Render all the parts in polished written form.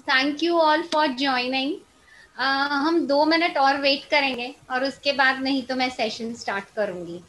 Thank you all for joining. हम 2 minute और wait करेंगे और उसके बाद नहीं तो मैं सेशन स्टार्ट करूंगी।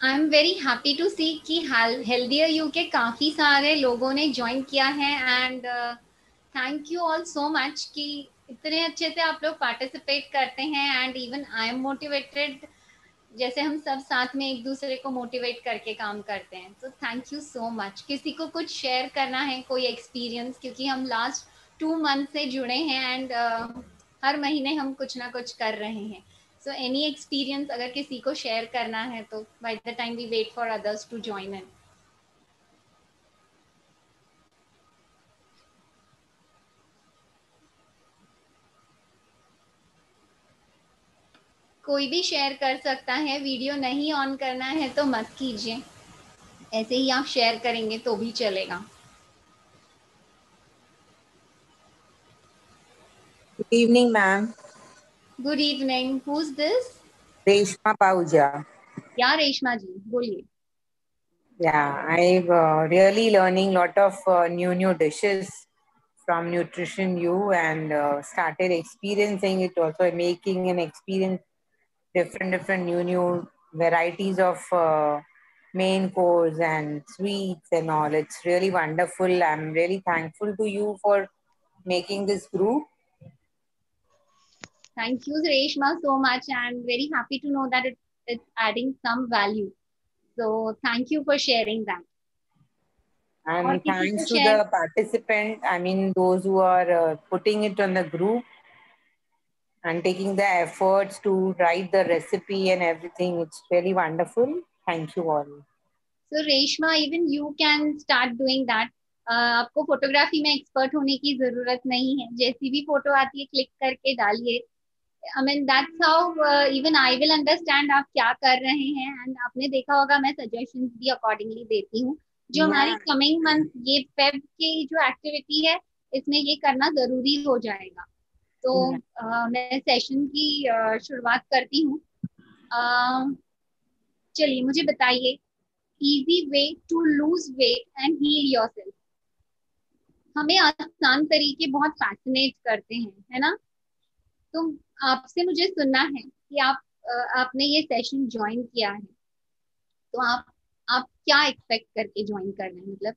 I am very happy to see कि हेल्दियर यू के काफ़ी सारे लोगों ने ज्वाइन किया है and thank you all so much कि इतने अच्छे से आप लोग पार्टिसिपेट करते हैं and even I am motivated, जैसे हम सब साथ में एक दूसरे को मोटिवेट करके काम करते हैं। तो थैंक यू सो मच। किसी को कुछ शेयर करना है, कोई एक्सपीरियंस, क्योंकि हम लास्ट 2 मंथ से जुड़े हैं एंड हर महीने हम कुछ ना कुछ कर रहे हैं। सो एनी एक्सपीरियंस अगर किसी को शेयर करना है तो by the time we wait for others to join in. कोई भी शेयर कर सकता है, वीडियो नहीं ऑन करना है तो मत कीजिए, ऐसे ही आप शेयर करेंगे तो भी चलेगा। Good evening, ma'am. Good evening, who is this? Reshma Pauja. या रेशमा जी बोलिए। Yeah, I've really learning lot of new dishes from Nutrition U and started experiencing it also, making and experience different new varieties of main course and sweets and all. It's really wonderful. I'm really thankful to you for making this group. Thank you, Reshma, so much, and very happy to know that it's adding some value. So thank you for sharing that. और And किसी को thanks to share the participant, I mean, those who are putting it on the group and taking the efforts to write the recipe and everything. It's really wonderful. Thank you all. So Reshma, even you can start doing that. आपको photography में expert होने की जरूरत नहीं है, जैसी भी photo आती है क्लिक करके डालिए। I mean that's how even I will understand आप क्या कर रहे हैं। एंड आपने देखा होगा मैं सजेशंस भी अकॉर्डिंगली देती हूँ। जो हमारी Yeah. कमिंग मंथ ये फेब की जो एक्टिविटी है इसमें ये करना जरूरी हो जाएगा। तो Yeah. मैं सेशन की शुरुआत करती हूँ। चलिए मुझे बताइए, easy way to lose weight and heal yourself. हमें आसान तरीके बहुत फैसिनेट करते हैं, है ना? तो आपसे मुझे सुनना है कि आपने ये सेशन ज्वाइन किया है तो आप क्या एक्सपेक्ट करके ज्वाइन कर रहे हैं? मतलब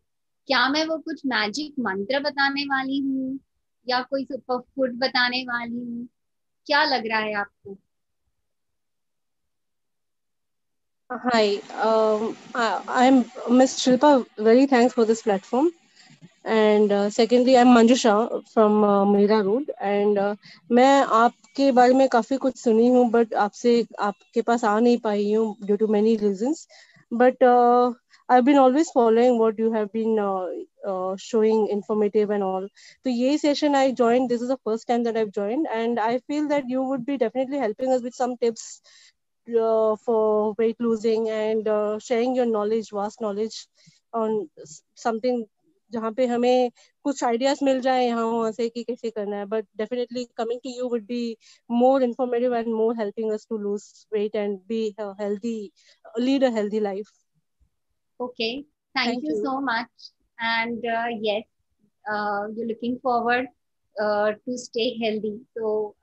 क्या मैं वो कुछ मैजिक मंत्र बताने वाली हूँ या कोई सुपर फूड बताने वाली हूँ? क्या लग रहा है आपको? Hi, I'm Miss Shilpa. Very thanks for this platform. And secondly, I'm Manjusha from Mira Road. And मैं आपके बारे में काफ़ी कुछ सुनी हूँ, but आपके पास आ नहीं पाई हूँ due to many reasons. But I've been always following what you have been showing, informative and all. So ये session I joined. This is the first time that I've joined, and I feel that you would be definitely helping us with some tips for weight losing and sharing your knowledge, vast knowledge on something जहाँ पे हमें कुछ ideas मिल जाए यहाँ वहाँ से कि कैसे करना है, but definitely coming to you would be more informative and more helping us to lose weight and be healthy, lead a healthy life. Okay, thank Thank you you. so much. And yes, you're looking forward to stay healthy. So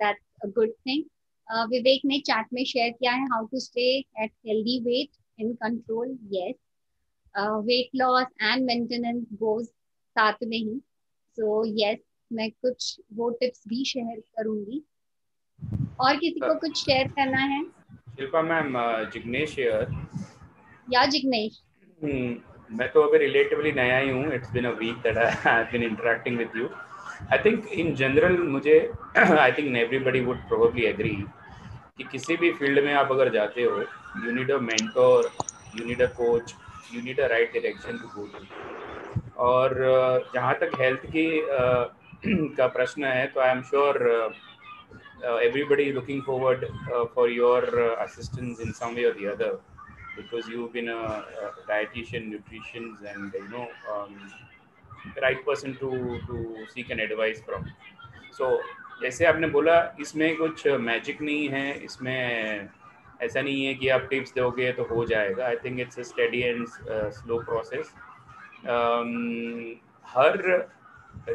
that's a good thing. विवेक ने chat में share किया है how to stay at healthy weight in control. Yes, weight loss and maintenance goes साथ में ही। So yes, मैं कुछ वो tips भी शेयर करूंगी। और किसी को कुछ शेयर करना है? Shilpa ma'am, Jignesh here. या जिग्नेश? मैं तो अभी रिलेटिवली नया ही हूँ। It's been a week that I have been interacting with you. I think in general मुझे I think everybody would probably agree कि किसी भी फील्ड में आप अगर जाते हो, you need a mentor, you need a coach, you need a right direction to go to. और जहाँ तक हेल्थ की का प्रश्न है, तो I am sure everybody looking forward for your assistance in some way or the other, because you've been a dietitian, nutritionist, and the right person to seek an advice from. So जैसे आपने बोला, इसमें कुछ magic नहीं है, इसमें ऐसा नहीं है कि आप टिप्स दोगे तो हो जाएगा. I think it's a steady and slow process. हर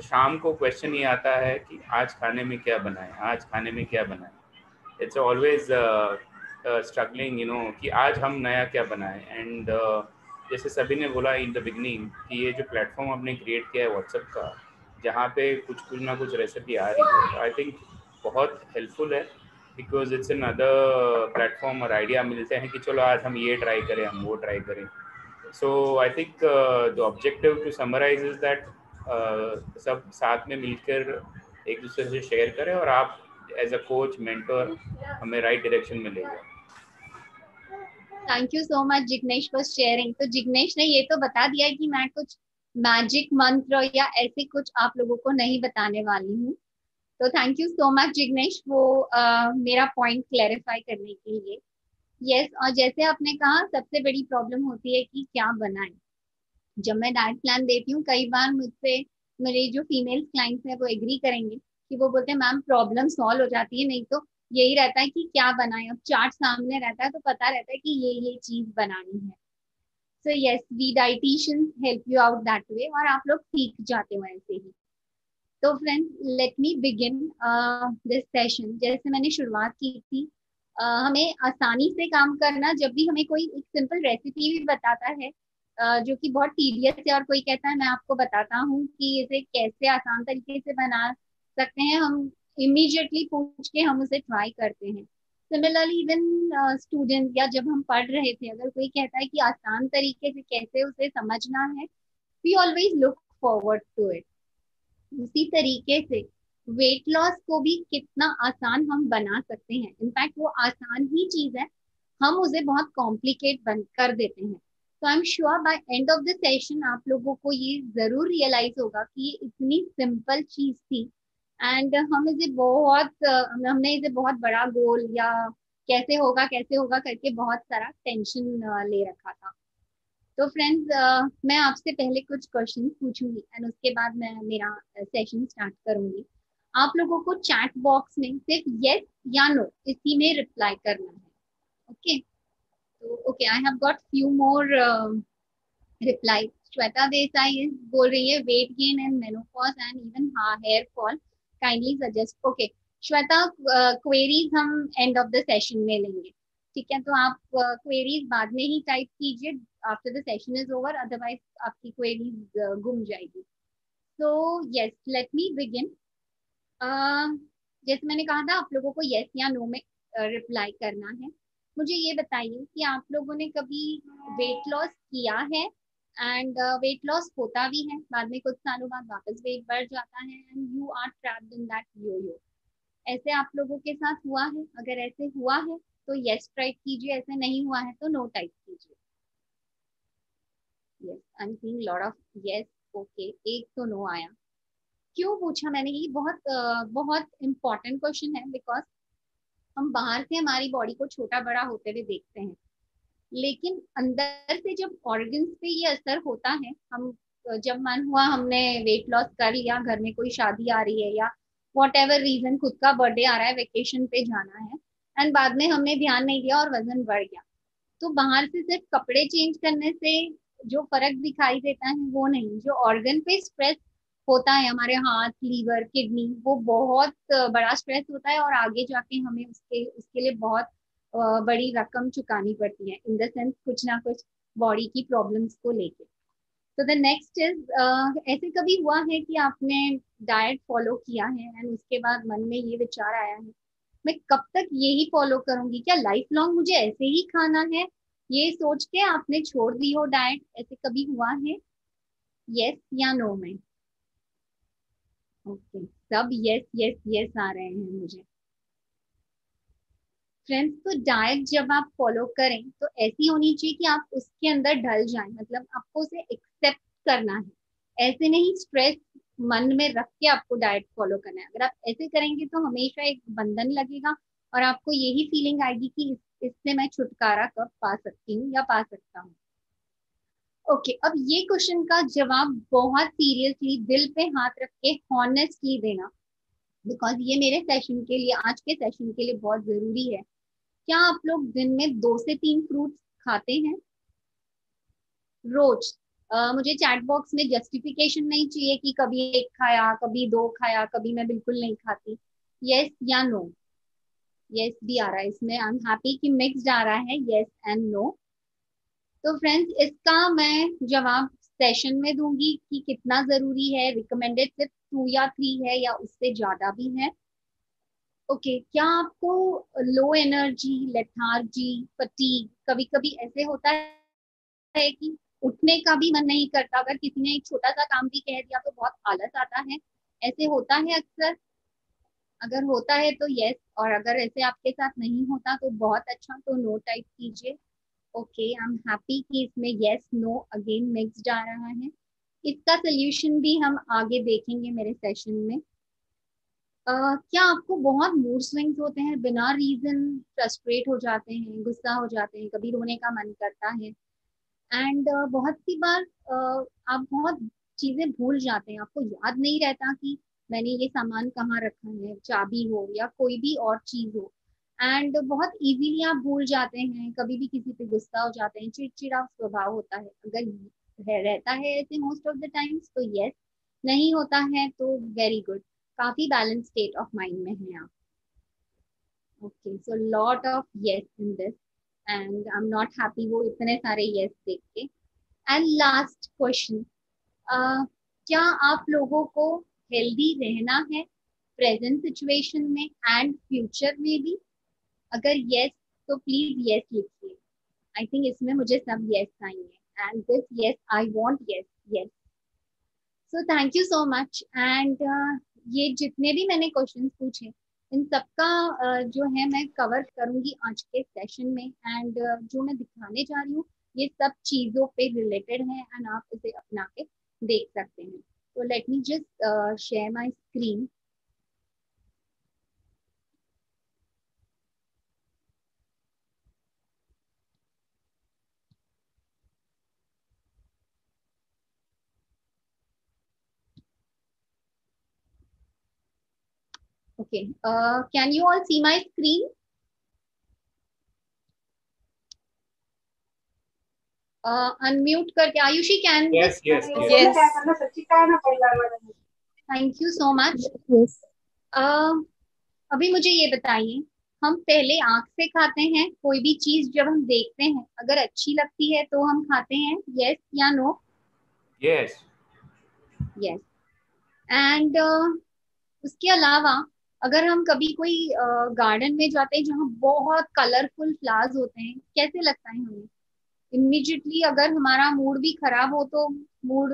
शाम को क्वेश्चन ये आता है कि आज खाने में क्या बनाएं, आज खाने में क्या बनाएं. इट्स ऑलवेज स्ट्रगलिंग कि आज हम नया क्या बनाएं. एंड जैसे सभी ने बोला इन द बिगनिंग कि ये जो प्लेटफॉर्म आपने क्रिएट किया है व्हाट्सएप का, जहाँ पे कुछ ना कुछ रेसिपी आ रही है, आई थिंक बहुत हेल्पफुल है, because it's an other platform और आइडिया मिलते हैं कि चलो आज हम ये ट्राई करें, हम वो ट्राई करें. So I think the objective to summarise is that सब साथ में मिलकर एक दूसरे से शेयर करें, और आप एज अ कोच, मेंटर हमें राइट डायरेक्शन में ले जाए. Thank you so much Jignesh for sharing. तो जिग्नेश ने ये तो बता दिया है कि मैं कुछ मैजिक मंत्र या ऐसे कुछ आप लोगों को नहीं बताने वाली हूँ. तो thank you so much Jignesh वो मेरा पॉइंट क्लैरिफाई करने के लिए. यस, और जैसे आपने कहा सबसे बड़ी प्रॉब्लम होती है कि क्या बनाएं. जब मैं डाइट प्लान देती हूँ, कई बार मुझसे मेरे जो फीमेल क्लाइंट्स हैं वो एग्री करेंगे कि वो बोलते हैं मैम प्रॉब्लम सॉल्व हो जाती है, नहीं तो यही रहता है कि क्या बनाएं. अब चार्ट सामने रहता है तो पता रहता है कि ये चीज बनानी है. So yes, we dietitians help you out that way, और आप लोग सीख जाते हो ऐसे ही. तो friends, let me begin this session. जैसे मैंने शुरुआत की थी, हमें आसानी से काम करना. जब भी हमें कोई एक सिंपल रेसिपी भी बताता है जो कि बहुत टीडियस है, और कोई कहता है मैं आपको बताता हूँ कि इसे कैसे आसान तरीके से बना सकते हैं, हम इमीडिएटली पूछ के हम उसे ट्राई करते हैं. सिमिलरली इवन स्टूडेंट, या जब हम पढ़ रहे थे, अगर कोई कहता है कि आसान तरीके से कैसे उसे समझना है, we always look forward to it. उसी तरीके से वेट लॉस को भी कितना आसान हम बना सकते हैं. इनफैक्ट वो आसान ही चीज है, हम उसे बहुत कॉम्प्लिकेट कर देते हैं. तो I am sure by end of the session आप लोगों को ये जरूर रियलाइज होगा कि ये इतनी सिंपल चीज थी, एंड हमने इसे बहुत बड़ा गोल या कैसे होगा करके बहुत सारा टेंशन ले रखा था. तो फ्रेंड्स, मैं आपसे पहले कुछ क्वेश्चन पूछूंगी एंड उसके बाद मैं मेरा सेशन स्टार्ट करूंगी. आप लोगों को चैट बॉक्स में सिर्फ यस या नो इसी में रिप्लाई करना है. ओके, तो okay, I have got few more reply. Shweta Desai बोल रही है weight gain and menopause and even hair fall, kindly suggest. Okay Shweta, queries हम एंड ऑफ द सेशन में लेंगे. ठीक है, तो आप क्वेरीज बाद में ही टाइप कीजिए after the session is over, otherwise आपकी क्वेरीज गुम जाएगी. So yes, let me begin. जैसे मैंने कहा था, आप लोगों को यस या नो में रिप्लाई करना है. मुझे ये बताइए कि आप लोगों ने कभी वेट लॉस किया है एंड वेट लॉस होता भी है, बाद में कुछ सालों बाद वापस वेट बढ़ जाता है and you are trapped in that yo. ऐसे आप लोगों के साथ हुआ है? अगर ऐसे हुआ है तो यस टाइप कीजिए, ऐसे नहीं हुआ है तो नो टाइप कीजिए. Yes, I am seeing lot of yes. Okay, एक तो नो आया. क्यों पूछा मैंने? ये बहुत इम्पोर्टेंट क्वेश्चन है, बिकॉज हम बाहर से हमारी बॉडी को छोटा बड़ा होते हुए देखते हैं, लेकिन अंदर से जब ऑर्गन्स पे ये असर होता है, हम जब मन हुआ हमने वेट लॉस कर लिया, घर में कोई शादी आ रही है या वॉट एवर रीजन, खुद का बर्थडे आ रहा है, वेकेशन पे जाना है, एंड बाद में हमने ध्यान नहीं दिया और वजन बढ़ गया, तो बाहर से सिर्फ कपड़े चेंज करने से जो फर्क दिखाई देता है वो नहीं, जो ऑर्गन पे स्ट्रेस होता है, हमारे हाथ, लीवर, किडनी, वो बहुत बड़ा स्ट्रेस होता है, और आगे जाके हमें उसके लिए बहुत बड़ी रकम चुकानी पड़ती है, इन द सेंस कुछ ना कुछ बॉडी की प्रॉब्लम्स को लेके. तो द नेक्स्ट इज, ऐसे कभी हुआ है कि आपने डाइट फॉलो किया है एंड उसके बाद मन में ये विचार आया है मैं कब तक यही फॉलो करूंगी, क्या लाइफ लॉन्ग मुझे ऐसे ही खाना है, ये सोच के आपने छोड़ दी हो डाइट? ऐसे कभी हुआ है? यस या नो में? ओके, सब यस यस यस आ रहे हैं मुझे. फ्रेंड्स, तो डाइट जब आप फॉलो करें तो ऐसी होनी चाहिए कि आप उसके अंदर ढल जाएं, मतलब आपको उसे एक्सेप्ट करना है. ऐसे नहीं स्ट्रेस मन में रख के आपको डाइट फॉलो करना है। अगर आप ऐसे करेंगे तो हमेशा एक बंधन लगेगा और आपको यही फीलिंग आएगी कि इससे मैं छुटकारा कब पा सकती हूँ या पा सकता हूँ। ओके, अब ये क्वेश्चन का जवाब बहुत सीरियसली दिल पे हाथ रख के हॉनेस्टली देना, बिकॉज ये मेरे सेशन के लिए, आज के सेशन के लिए बहुत जरूरी है। क्या आप लोग दिन में 2 से 3 फ्रूट्स खाते हैं रोज? मुझे चैट बॉक्स में जस्टिफिकेशन नहीं चाहिए कि कभी 1 खाया, कभी 2 खाया, कभी मैं बिल्कुल नहीं खाती। यस या नो? यस भी आ रहा है इसमें, आई एम हैप्पी कि मिक्स्ड आ रहा है, यस एंड नो। तो फ्रेंड्स, इसका मैं जवाब सेशन में दूंगी कि कितना जरूरी है। रिकमेंडेड सिर्फ 2 या 3 है या उससे ज्यादा भी है। ओके, क्या आपको लो एनर्जी, लेथार्जी, फटीग, कभी कभी ऐसे होता है कि उठने का भी मन नहीं करता? अगर किसी ने एक छोटा सा काम भी कह दिया तो बहुत आलस आता है, ऐसे होता है अक्सर? अगर होता है तो यस, और अगर ऐसे आपके साथ नहीं होता तो बहुत अच्छा, तो नो टाइप कीजिए। ओके, आई एम हैप्पी कि इसमें यस नो अगेन मिक्स्ड आ रहा है। इसका सोल्यूशन भी हम आगे देखेंगे मेरे सेशन में। क्या आपको बहुत मूड स्विंग्स होते हैं, बिना रीजन फ्रस्ट्रेट हो जाते हैं, गुस्सा हो जाते हैं, कभी रोने का मन करता है? एंड बहुत सी बार आप बहुत चीजें भूल जाते हैं, आपको याद नहीं रहता कि मैंने ये सामान कहाँ रखा है, चाबी हो या कोई भी और चीज हो, एंड बहुत इजीली आप भूल जाते हैं, कभी भी किसी पे गुस्सा हो जाते हैं, चिड़चिड़ा स्वभाव होता है। अगर रहता है ऐसे मोस्ट ऑफ द टाइम्स तो यस, नहीं होता है तो वेरी गुड, काफी बैलेंस स्टेट ऑफ माइंड में है आप। Okay, so lot of yes in this and I am not happy वो इतने सारे यस देख के। एंड लास्ट क्वेश्चन, क्या आप लोगों को हेल्दी रहना है प्रेजेंट सिचुएशन में एंड फ्यूचर में भी? अगर यस तो प्लीज यस लिखिए। आई थिंक इसमें मुझे सब यस आएंगे, and this yes I want yes, yes. So thank you so much. And ये जितने भी मैंने क्वेश्चंस पूछे इन सबका जो है मैं कवर करूंगी आज के सेशन में, एंड जो मैं दिखाने जा रही हूँ ये सब चीजों पे रिलेटेड है एंड आप इसे अपना के देख सकते हैं। तो let me just share my screen. Okay, can you all see my screen? Unmute करके Ayushi can Yes, yes, yes. Thank you so much. Yes. अभी मुझे ये बताइए, हम पहले आंख से खाते हैं कोई भी चीज, जब हम देखते हैं अगर अच्छी लगती है तो हम खाते हैं, यस या नो? yes. यस। एंड उसके अलावा अगर हम कभी कोई गार्डन में जाते हैं जहाँ बहुत कलरफुल फ्लावर्स होते हैं, कैसे लगता है हमें? इमीडिएटली अगर हमारा मूड भी खराब हो तो मूड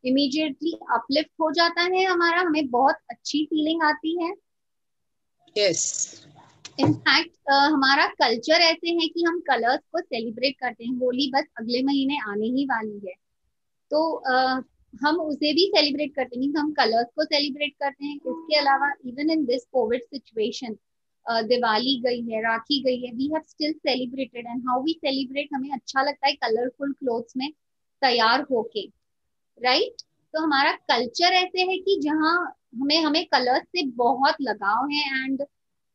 इमीडिएटली अपलिफ्ट हो जाता है हमारा, हमें बहुत अच्छी फीलिंग आती है। Yes. इनफैक्ट हमारा कल्चर ऐसे है कि हम कलर्स को सेलिब्रेट करते हैं। होली बस अगले महीने आने ही वाली है, तो हम उसे भी सेलिब्रेट करते हैं, हम कलर्स को सेलिब्रेट करते हैं। इसके अलावा even in this Covid situation, Diwali गई है, राखी गई है, we have still celebrated, and how we celebrate, हमें अच्छा लगता है कलरफुल क्लोथ्स में तैयार होके, राइट? तो हमारा कल्चर ऐसे है कि जहाँ हमें हमें कलर्स से बहुत लगाव है, and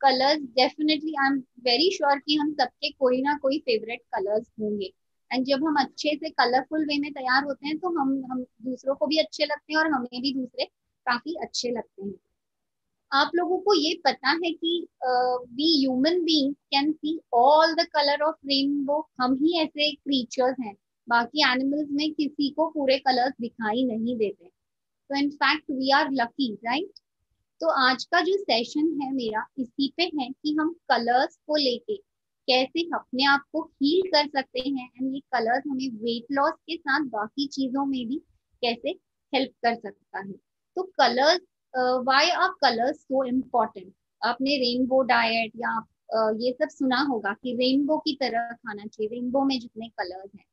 colours definitely I am very sure कि हम सबके कोई ना कोई फेवरेट कलर्स होंगे, एंड जब हम अच्छे से कलरफुल वे में तैयार होते हैं तो हम दूसरों को भी अच्छे लगते हैं और हमें भी दूसरे काफी अच्छे लगते हैं। आप लोगों को ये पता है कि we human being can see all the colour of rainbow? हम ही ऐसे क्रीचर्स हैं, बाकी एनिमल्स में किसी को पूरे कलर्स दिखाई नहीं देते, तो in fact we are lucky, right? तो आज का जो सेशन है मेरा इसी पे है कि हम कलर्स को लेके कैसे अपने आप को हील कर सकते हैं, एंड ये कलर्स हमें वेट लॉस के साथ बाकी चीजों में भी कैसे हेल्प कर सकता है। तो colours, why are colours so important? आपने रेनबो डाइट या ये सब सुना होगा कि रेनबो की तरह खाना चाहिए, रेनबो में जितने कलर्स हैं,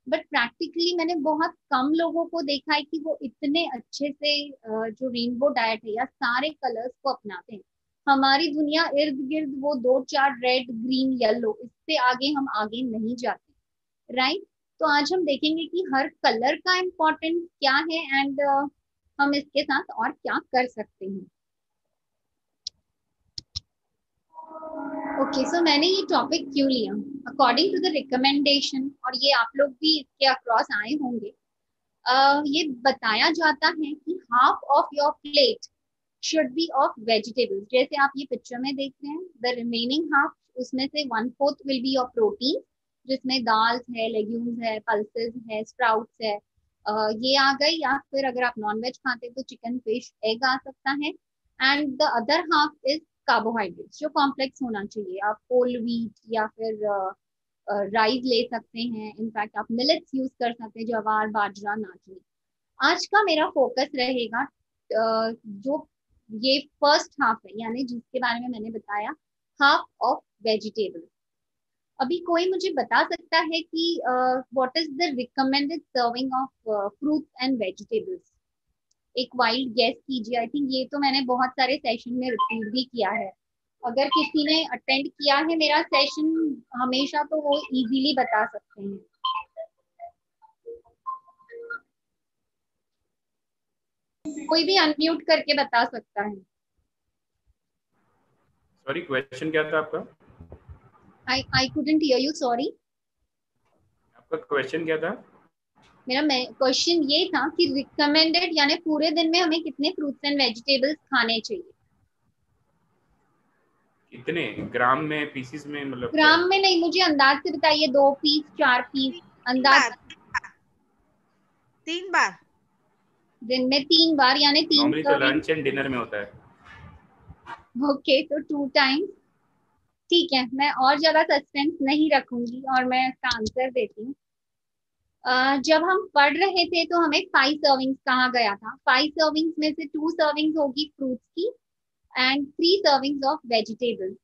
बट प्रैक्टिकली मैंने बहुत कम लोगों को देखा है कि वो इतने अच्छे से जो रेनबो डाइट है या सारे कलर्स को अपनाते हैं। हमारी दुनिया इर्द गिर्द वो 2-4 रेड ग्रीन येलो, इससे आगे हम आगे नहीं जाते, राइट। तो आज हम देखेंगे कि हर कलर का इम्पोर्टेंस क्या है एंड हम इसके साथ और क्या कर सकते हैं। ओके, सो मैंने ये टॉपिक क्यों लिया, अकॉर्डिंग टू द रिकमेंडेशन, और ये आप लोग भी इसके अक्रॉस आए होंगे। ये बताया जाता है कि half of your plate should be of vegetables. जैसे आप ये पिक्चर में देख रहे हैं, द रिमेनिंग हाफ, उसमें से 1/4 विल बी योर प्रोटीन, जिसमें दाल्स है, लेग्यूम्स है, पल्सेस है, स्प्राउट्स है, ये आ गए। या फिर अगर आप नॉन वेज खाते तो चिकन, फिश, एग आ सकता है। And the other half is carbohydrates, जो कॉम्प्लेक्स होना चाहिए। आप होल व्हीट या फिर राइस ले सकते हैं, इनफैक्ट आप मिलेट्स यूज कर सकते हैं, ज्वार, बाजरा, नाचनी। आज का मेरा फोकस रहेगा जो ये फर्स्ट हाफ है, यानी जिसके बारे में मैंने बताया, हाफ ऑफ वेजिटेबल। अभी कोई मुझे बता सकता है कि what is the recommended serving of fruits and vegetables? एक वाइल्ड गेस कीजिए। आई थिंक ये तो मैंने बहुत सारे सेशन में रिपीट भी किया है। अगर किसी ने अटेंड किया है मेरा सेशन हमेशा, तो वो इजीली बता सकते हैं। कोई भी अनम्यूट करके बता सकता है। सॉरी, क्वेश्चन क्या था आपका? I couldn't hear you, sorry. आपका क्वेश्चन क्या था? मेरा क्वेश्चन ये था कि रिकमेंडेड यानी पूरे दिन में हमें कितने फ्रूट्स एंड वेजिटेबल्स खाने चाहिए? कितने ग्राम में, पीसीस में, मतलब ग्राम में नहीं, मुझे अंदाज से बताइए। 2 पीस, 4 पीस, अंदाज। 3 बार दिन में 3 बार, यानी 3 नॉर्मली तो लंच एंड डिनर में होता है। ओके, तो 2 टाइम्स। ठीक है, मैं और ज्यादा सस्पेंस नहीं रखूंगी और मैं इसका आंसर देती हूँ। जब हम पढ़ रहे थे तो हमें 5 सर्विंग्स कहा गया था। 5 सर्विंग्स में से 2 सर्विंग्स होगी फ्रूट्स की एंड 3 सर्विंग्स ऑफ वेजिटेबल्स।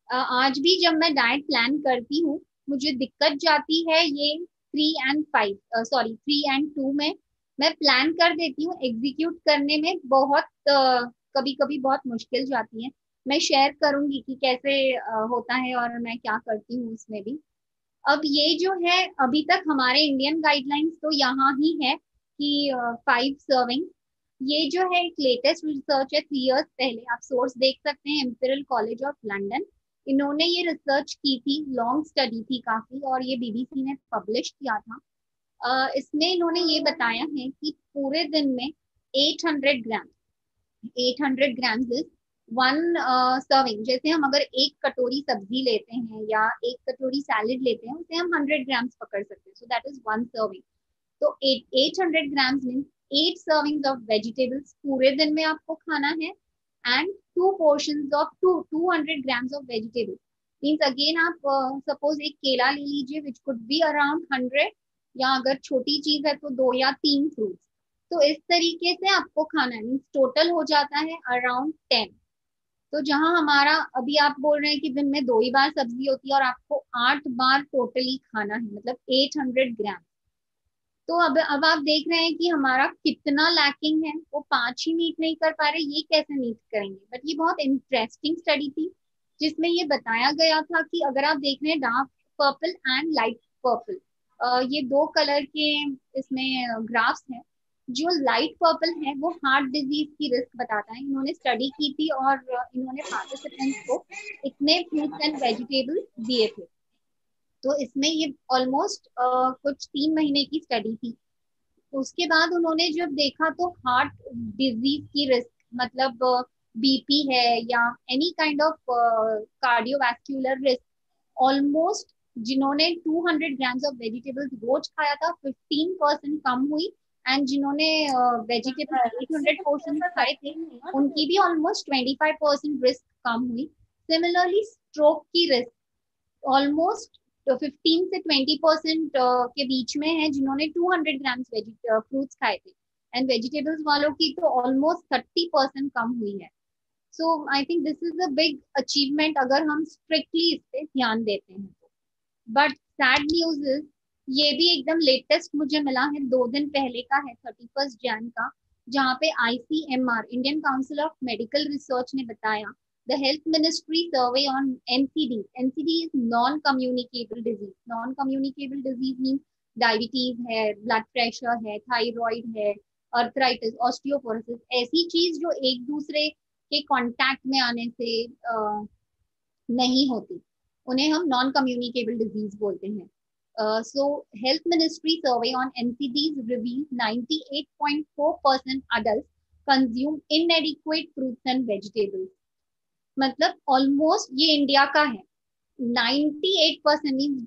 आज भी जब मैं डाइट प्लान करती हूँ मुझे दिक्कत जाती है ये 3 and 5, सॉरी 3 and 2 में। मैं प्लान कर देती हूँ, एग्जीक्यूट करने में बहुत कभी कभी बहुत मुश्किल जाती है। मैं शेयर करूंगी कि कैसे होता है और मैं क्या करती हूँ उसमें भी। अब ये जो है, अभी तक हमारे इंडियन गाइडलाइंस तो यहाँ ही है कि 5 सर्विंग। ये जो है एक लेटेस्ट रिसर्च है, 3 years पहले। आप सोर्स देख सकते हैं, इम्पीरियल कॉलेज ऑफ लंदन। इन्होंने ये रिसर्च की थी, लॉन्ग स्टडी थी काफी, और ये बीबीसी ने पब्लिश किया था। इसमें इन्होंने ये बताया है कि पूरे दिन में 800 ग्राम, 800 ग्राम इज 1 सर्विंग। जैसे हम अगर एक कटोरी सब्जी लेते हैं या एक कटोरी सैलेड लेते हैं, उसे हम 100 ग्राम्स पकड़ सकते हैं। So that is 1 serving. तो 800 grams means 8 servings of vegetables पूरे दिन में आपको खाना है। And 2 portions of 200 grams of vegetables means, again आप सपोज एक केला ले लीजिए विच कुड बी अराउंड 100, या अगर छोटी चीज है तो 2 या 3 फ्रूट्स। तो इस तरीके से आपको खाना है, मीन्स टोटल हो जाता है अराउंड 10। तो जहां हमारा अभी आप बोल रहे हैं कि दिन में 2 ही बार सब्जी होती है और आपको 8 बार टोटली खाना है, मतलब 800 ग्राम। तो अब आप देख रहे हैं कि हमारा कितना लैकिंग है। वो 5 ही मीट नहीं कर पा रहे, ये कैसे मीट करेंगे? बट ये बहुत इंटरेस्टिंग स्टडी थी जिसमें ये बताया गया था कि अगर आप देख रहे हैं dark purple and light purple, ये 2 कलर के इसमें ग्राफ्स हैं। जो लाइट पर्पल है वो हार्ट डिजीज की रिस्क बताता है। इन्होंने स्टडी की थी और इन्होंने पार्टिसिपेंट्स को इतने फ्रूट्स एंड वेजिटेबल्स दिए थे। तो इसमें ये ऑलमोस्ट कुछ 3 महीने की स्टडी थी। उसके बाद उन्होंने जब देखा तो हार्ट डिजीज की रिस्क, मतलब बीपी है या any kind of cardiovascular risk, almost जिन्होंने 200 ग्राम्स ऑफ वेजिटेबल्स रोज खाया था 15% कम हुई। एंड जिन्होंने वेजिटेबल्स 800 पोर्शन खाए थे उनकी भी ऑलमोस्ट 25% रिस्क कम हुई। सिमिलरली स्ट्रोक की रिस्क ऑलमोस्ट 15 से 20% के बीच में है जिन्होंने 200 ग्राम्स फ्रूट्स खाए थे। एंड वेजिटेबल्स वालों की तो ऑलमोस्ट 30% कम हुई है। So I think this is a big achievement अगर हम स्ट्रिक्टली इस पे ध्यान देते हैं तो। बट सैड न्यूज इज ये भी एकदम लेटेस्ट मुझे मिला है, 2 दिन पहले का है, 31 जैन का, जहाँ पे ICMR Indian council of medical research ने बताया the health ministry survey on NCD is non communicable disease. Non communicable disease mean diabetes है, ब्लड प्रेशर है, थायराइड है, अर्थराइटिस, ऑस्टियोपोरोसिस, ऐसी चीज जो एक दूसरे के कांटेक्ट में आने से नहीं होती, उन्हें हम नॉन कम्युनिकेबल डिजीज बोलते हैं। So health ministry survey on NCDs revealed 98.4% adults consume inadequate fruits and vegetables। मतलब ऑलमोस्ट ये इंडिया का है, 98% मीन्स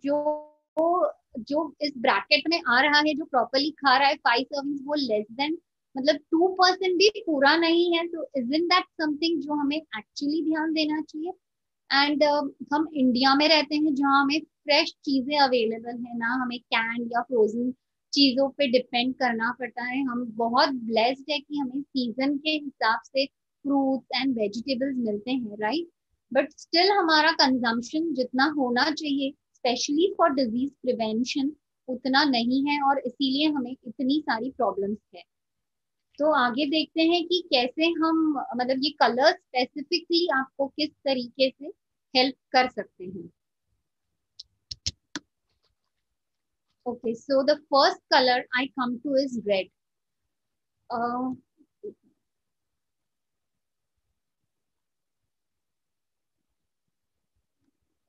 जो इस ब्रैकेट में आ रहा है, जो प्रॉपरली खा रहा है 5 सर्विंग्स, वो लेस देन मतलब 2% भी पूरा नहीं है। तो इजंट दैट समथिंग जो हमें एक्चुअली ध्यान देना चाहिए। एंड हम इंडिया में रहते हैं जहाँ हमें फ्रेश चीजें अवेलेबल है ना, हमें कैन या फ्रोजन चीजों पे डिपेंड करना पड़ता है। हम बहुत ब्लेस्ड है कि हमें सीजन के हिसाब से फ्रूट्स एंड वेजिटेबल्स मिलते हैं, राइट। बट स्टिल हमारा कंजम्पशन जितना होना चाहिए स्पेशली फॉर डिजीज प्रिवेंशन उतना नहीं है, और इसीलिए हमें इतनी सारी प्रॉब्लम्स है। तो आगे देखते हैं कि कैसे हम मतलब ये कलर स्पेसिफिकली आपको किस तरीके से हेल्प कर सकते हैं। Okay, so the first colour I come to is red.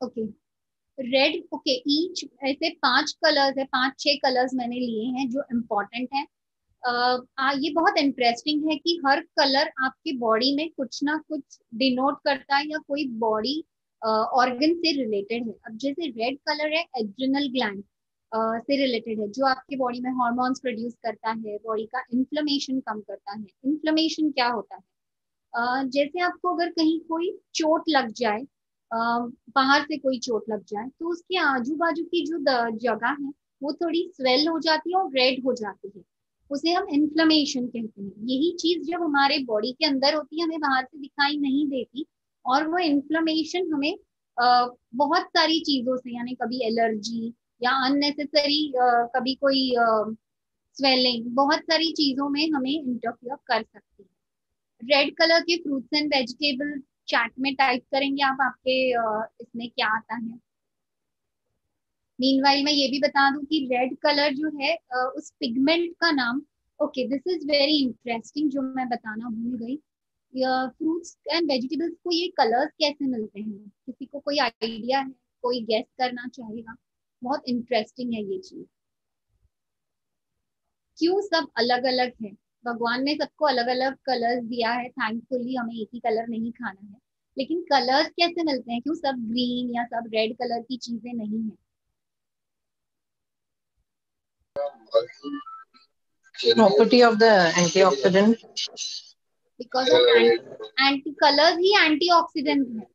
Okay, red, okay, each ऐसे 5 कलर्स है, 5-6 कलर्स मैंने लिए हैं जो इम्पोर्टेंट है। ये बहुत इंटरेस्टिंग है कि हर कलर आपकी बॉडी में कुछ ना कुछ डिनोट करता है या कोई बॉडी ऑर्गन से रिलेटेड है। अब जैसे रेड कलर है एड्रिनल ग्लैंड से रिलेटेड है, जो आपकी बॉडी में हार्मोन्स प्रोड्यूस करता है, बॉडी का इन्फ्लेमेशन कम करता है। इन्फ्लेमेशन क्या होता है? जैसे आपको अगर कहीं कोई चोट लग जाए, बाहर से कोई चोट लग जाए, तो उसके आजू बाजू की जो जगह है वो थोड़ी स्वेल हो जाती है और रेड हो जाती है, उसे हम इन्फ्लेमेशन कहते हैं। यही चीज जब हमारे बॉडी के अंदर होती है हमें बाहर से दिखाई नहीं देती, और वो इन्फ्लेमेशन हमें बहुत सारी चीजों से, यानी कभी एलर्जी या अननेसेसरी कभी कोई स्वेलिंग, बहुत सारी चीजों में हमें इंटरफियर कर सकती है। रेड कलर के फ्रूट्स एंड वेजिटेबल चैट में टाइप करेंगे आप, आपके इसमें क्या आता है। मीनवाइल मैं ये भी बता दूं कि रेड कलर जो है उस पिगमेंट का नाम, okay this is very interesting जो मैं बताना भूल गई। फ्रूट्स एंड वेजिटेबल्स को ये कलर्स कैसे मिलते हैं, किसी को कोई आइडिया है? कोई गेस करना चाहेगा? बहुत इंटरेस्टिंग है ये चीज। क्यों सब अलग अलग है? भगवान ने सबको अलग अलग कलर्स दिया है, थैंकफुली हमें एक ही कलर नहीं खाना है, लेकिन कलर्स कैसे मिलते हैं? क्यों सब ग्रीन या सब रेड कलर की चीजें नहीं है? Property of the antioxidant. Because of anti colours he antioxidant है।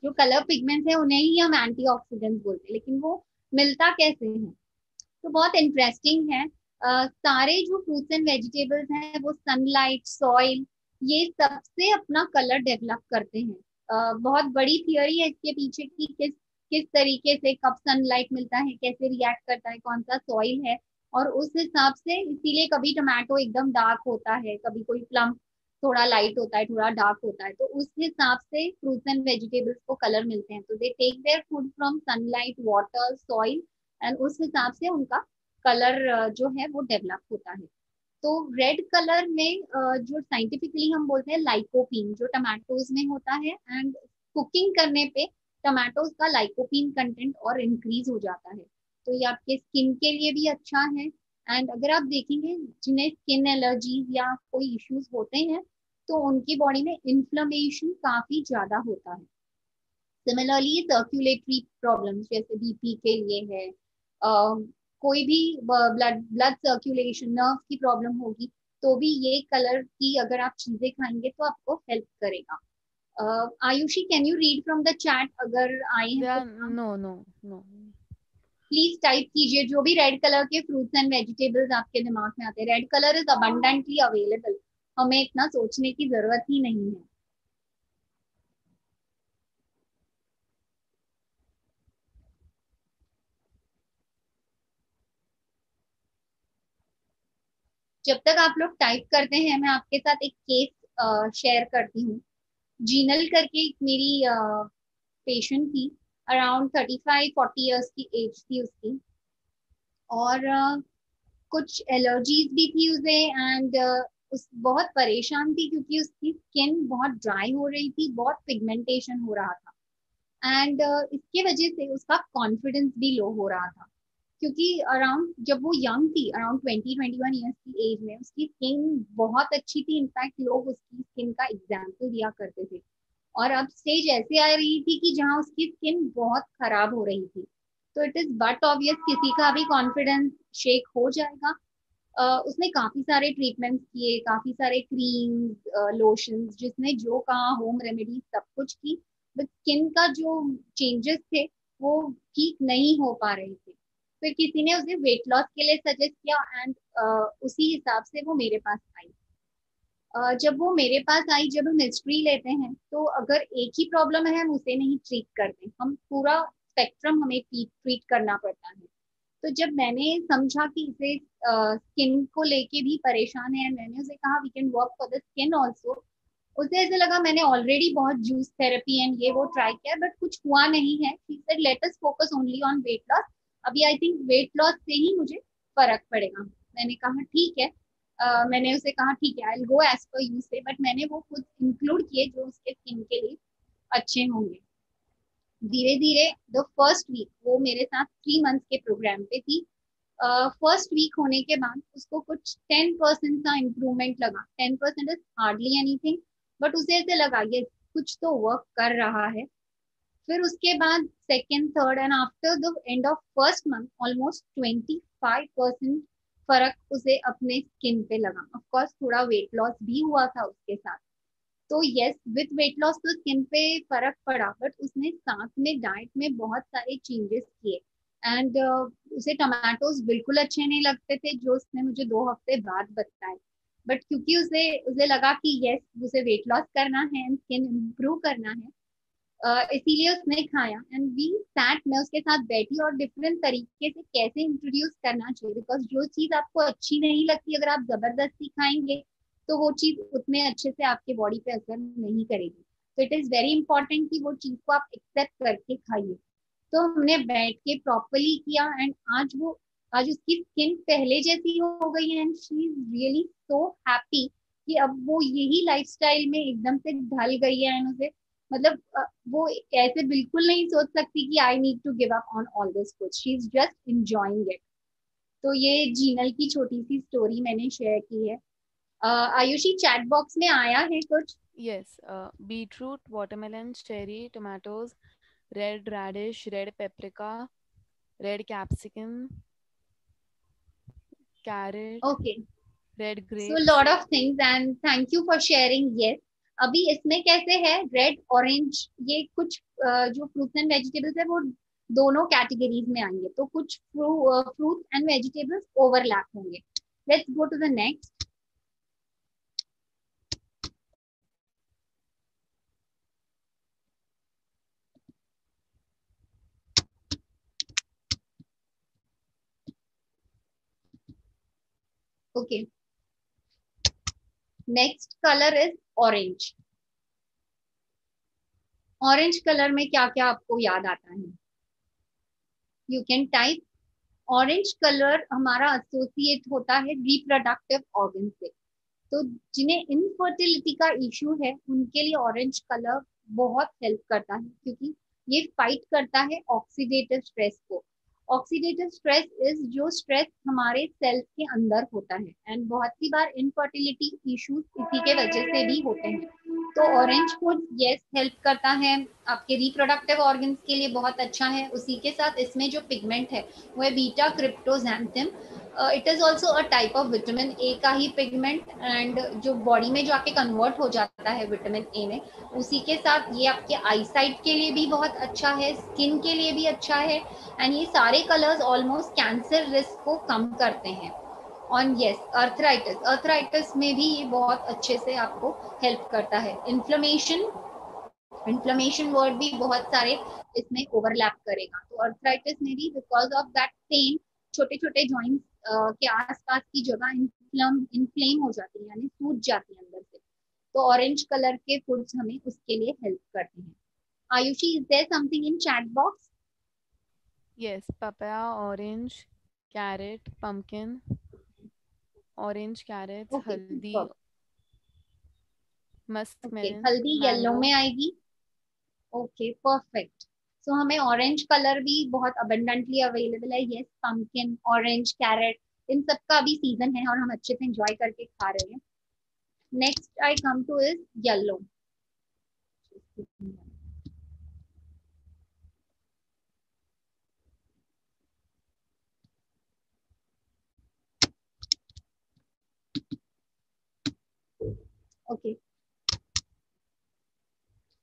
जो कलर पिगमेंट्स है उन्हें ही हम एंटीऑक्सीडेंट बोलते हैं, लेकिन वो मिलता कैसे है? तो बहुत इंटरेस्टिंग है। सारे जो फ्रूट्स एंड वेजिटेबल्स हैं वो सनलाइट, सॉइल, ये सबसे अपना कलर डेवलप करते हैं। बहुत बड़ी थियोरी है इसके पीछे कि किस किस तरीके से कब सनलाइट मिलता है, कैसे रिएक्ट करता है, कौन सा सॉइल है, और उस हिसाब से इसीलिए कभी टमाटो एकदम डार्क होता है, कभी कोई प्लम थोड़ा लाइट होता है, थोड़ा डार्क होता है, तो उस हिसाब से फ्रूट्स एंड वेजिटेबल्स को कलर मिलते हैं। तो they take their food from sunlight, water, soil, and उस हिसाब से उनका कलर जो है वो डेवलप होता है। तो रेड कलर में जो साइंटिफिकली हम बोलते हैं लाइकोपीन, जो टमाटोज में होता है, एंड कुकिंग करने पे टमाटोज का लाइकोपीन कंटेंट और इंक्रीज हो जाता है। तो ये आपके स्किन के लिए भी अच्छा है। एंड अगर आप देखेंगे जिन्हें स्किन एलर्जीज या कोई इश्यूज होते हैं तो उनकी बॉडी में इन्फ्लेमेशन काफी ज्यादा होता है। सिमिलरली सर्कुलेटरी प्रॉब्लम्स जैसे बीपी के लिए है, कोई भी ब्लड सर्कुलेशन, नर्व की प्रॉब्लम होगी, तो भी ये कलर की अगर आप चीजें खाएंगे तो आपको हेल्प करेगा। Ayushi, can you read from the chat? अगर आए हैं तो नो प्लीज टाइप कीजिए जो भी रेड कलर के फ्रूट्स एंड वेजिटेबल्स आपके दिमाग में आते हैं। Red colour is abundantly available, हमें इतना सोचने की जरूरत ही नहीं है। जब तक आप लोग टाइप करते हैं, मैं आपके साथ एक केस शेयर करती हूँ। जीनल करके एक मेरी पेशेंट थी, अराउंड 35-40 ईयर्स की एज थी उसकी, और कुछ एलर्जीज भी थी उसे, एंड उस बहुत परेशान थी क्योंकि उसकी स्किन बहुत ड्राई हो रही थी, बहुत पिगमेंटेशन हो रहा था, एंड इसके वजह से उसका कॉन्फिडेंस भी लो हो रहा था, क्योंकि अराउंड जब वो यंग थी, अराउंड 20-21 ईयर्स की एज में, उसकी स्किन बहुत अच्छी थी। इनफैक्ट लोग उसकी स्किन का एग्जाम्पल दिया करते थे, और अब स्टेज ऐसे आ रही थी कि जहाँ उसकी स्किन बहुत खराब हो रही थी। तो इट इज बट ऑब्वियस किसी का भी कॉन्फिडेंस शेक हो जाएगा। उसने काफी सारे ट्रीटमेंट्स किए, काफी सारे क्रीम्स, लोशंस, जिसने जो कहा होम रेमेडी सब कुछ की, बट स्किन का जो चेंजेस थे वो ठीक नहीं हो पा रहे थे। फिर किसी ने उसे वेट लॉस के लिए सजेस्ट किया, एंड उसी हिसाब से वो मेरे पास आई। जब वो मेरे पास आई, जब हम हिस्ट्री लेते हैं, तो अगर एक ही प्रॉब्लम है हम उसे नहीं ट्रीट करते, हम पूरा स्पेक्ट्रम हमें ट्रीट करना पड़ता है। तो जब मैंने समझा कि इसे स्किन को लेके भी परेशान है, मैंने उसे कहा we can work for the skin also. उसे ऐसे लगा मैंने ऑलरेडी बहुत जूस थेरेपी एंड ये वो ट्राई किया, बट कुछ हुआ नहीं है। She said let us focus only on weight loss, अभी आई थिंक वेट लॉस से ही मुझे फर्क पड़ेगा। मैंने कहा ठीक है। मैंने उसे कहा ठीक है, I will go as per you say, but मैंने वो खुद इंक्लूड किए जो उसके स्किन के लिए अच्छे होंगे। धीरे धीरे द फर्स्ट वीक वो मेरे साथ 3 मंथ्स के प्रोग्राम पे थी। फर्स्ट वीक होने के बाद उसको कुछ 10% का इम्प्रूवमेंट लगा। 10% इज हार्डली एनीथिंग, बट उसे ऐसे लगा ये कुछ तो वर्क कर रहा है। फिर उसके बाद second, third, and after the end of first month almost 25% फर्क उसे अपने स्किन पे लगा। ऑफ कोर्स थोड़ा वेट लॉस भी हुआ था उसके साथ। तो यस, विथ वेट लॉस तो स्किन पे फर्क पड़ा, बट उसने साथ में डाइट में बहुत सारे चेंजेस किए, एंड उसे टमाटोज बिल्कुल अच्छे नहीं लगते थे, जो उसने मुझे 2 हफ्ते बाद बताए। बट क्योंकि उसे उसे लगा कि यस उसे वेट लॉस करना है एंड स्किन इम्प्रूव करना है, इसीलिए उसने खाया। एंड वी सैट, मैं उसके साथ बैठी और डिफरेंट तरीके से कैसे इंट्रोड्यूस करना चाहिए, बिकॉज जो चीज आपको अच्छी नहीं लगती, अगर आप जबरदस्ती खाएंगे तो वो चीज उतने अच्छे से आपके बॉडी पे असर नहीं करेगी। तो इट इज वेरी इंपॉर्टेंट कि वो चीज को आप एक्सेप्ट करके खाइए। तो हमने बैठ के प्रॉपरली किया, एंड आज उसकी स्किन पहले जैसी हो गई है, and she is really so happy कि अब वो यही लाइफस्टाइल में एकदम से ढल गई है। एंड उसे मतलब वो ऐसे बिल्कुल नहीं सोच सकती कि I need to give up on all this food, she is just enjoying it. तो ये जीनल की छोटी सी स्टोरी मैंने शेयर की है। आयुषी, चैट बॉक्स में आया है कुछ? Yes, beetroot, watermelon, cherry, tomatoes, red radish, red paprika, red capsicum, carrot, okay, red so grapes. Lot of things and thank you for sharing. Yes, अभी इसमें कैसे है, रेड ऑरेंज, ये कुछ जो फ्रूट्स एंड वेजिटेबल्स है वो दोनों कैटेगरीज में आएंगे, तो कुछ फ्रूट्स एंड वेजिटेबल्स ओवरलैप होंगे। Let's go to the next. Okay, next colour is orange. Orange colour में क्या क्या आपको याद आता है? You can type. Orange colour हमारा एसोसिएट होता है रिप्रोडक्टिव ऑर्गन से। तो जिन्हें इनफर्टिलिटी का इश्यू है उनके लिए ऑरेंज कलर बहुत हेल्प करता है, क्योंकि ये फाइट करता है ऑक्सीडेटिव स्ट्रेस को। ऑक्सीडेटिव स्ट्रेस इज जो स्ट्रेस हमारे सेल्स के अंदर होता है, एंड बहुत सी बार इनफर्टिलिटी इश्यूज इसी के वजह से भी होते हैं। तो ऑरेंज फूड यस हेल्प करता है, आपके रिप्रोडक्टिव ऑर्गन्स के लिए बहुत अच्छा है। उसी के साथ इसमें जो पिगमेंट है वो है beta cryptoxanthin. It is also a type of vitamin A का ही पिगमेंट, एंड जो बॉडी में जो आके कन्वर्ट हो जाता है विटामिन ए में। उसी के साथ ये आपके आई साइट के लिए भी बहुत अच्छा है, स्किन के लिए भी अच्छा है, एंड ये सारे कलर्स ऑलमोस्ट कैंसर रिस्क को कम करते हैं। और यस, अर्थराइटिस में भी ये बहुत अच्छे से आपको हेल्प करता है। इन्फ्लेमेशन वर्ड भी बहुत सारे इसमें ओवरलैप करेगा। तो अर्थराइटिस में भी बिकॉज ऑफ दैट पेन, छोटे छोटे जॉइंट्स के आसपास की जगह इन्फ्लेम हो जाती है, यानी सूज जाती है अंदर से, तो ऑरेंज कलर के फूड्स हमें उसके लिए हेल्प करते हैं. Ayushi, is there something in chat box? Yes, papaya, orange, carrot, pumpkin, orange carrots, okay, haldi, okay, muskmelon, haldi yellow mango. में आएगी. Okay, perfect. सो हमें ऑरेंज कलर भी बहुत अबंडेंटली अवेलेबल है. यस, पंपकिन, ऑरेंज, कैरेट, इन सब का भी सीजन है और हम अच्छे से एंजॉय करके खा रहे हैं. Next I come to is yellow. Okay,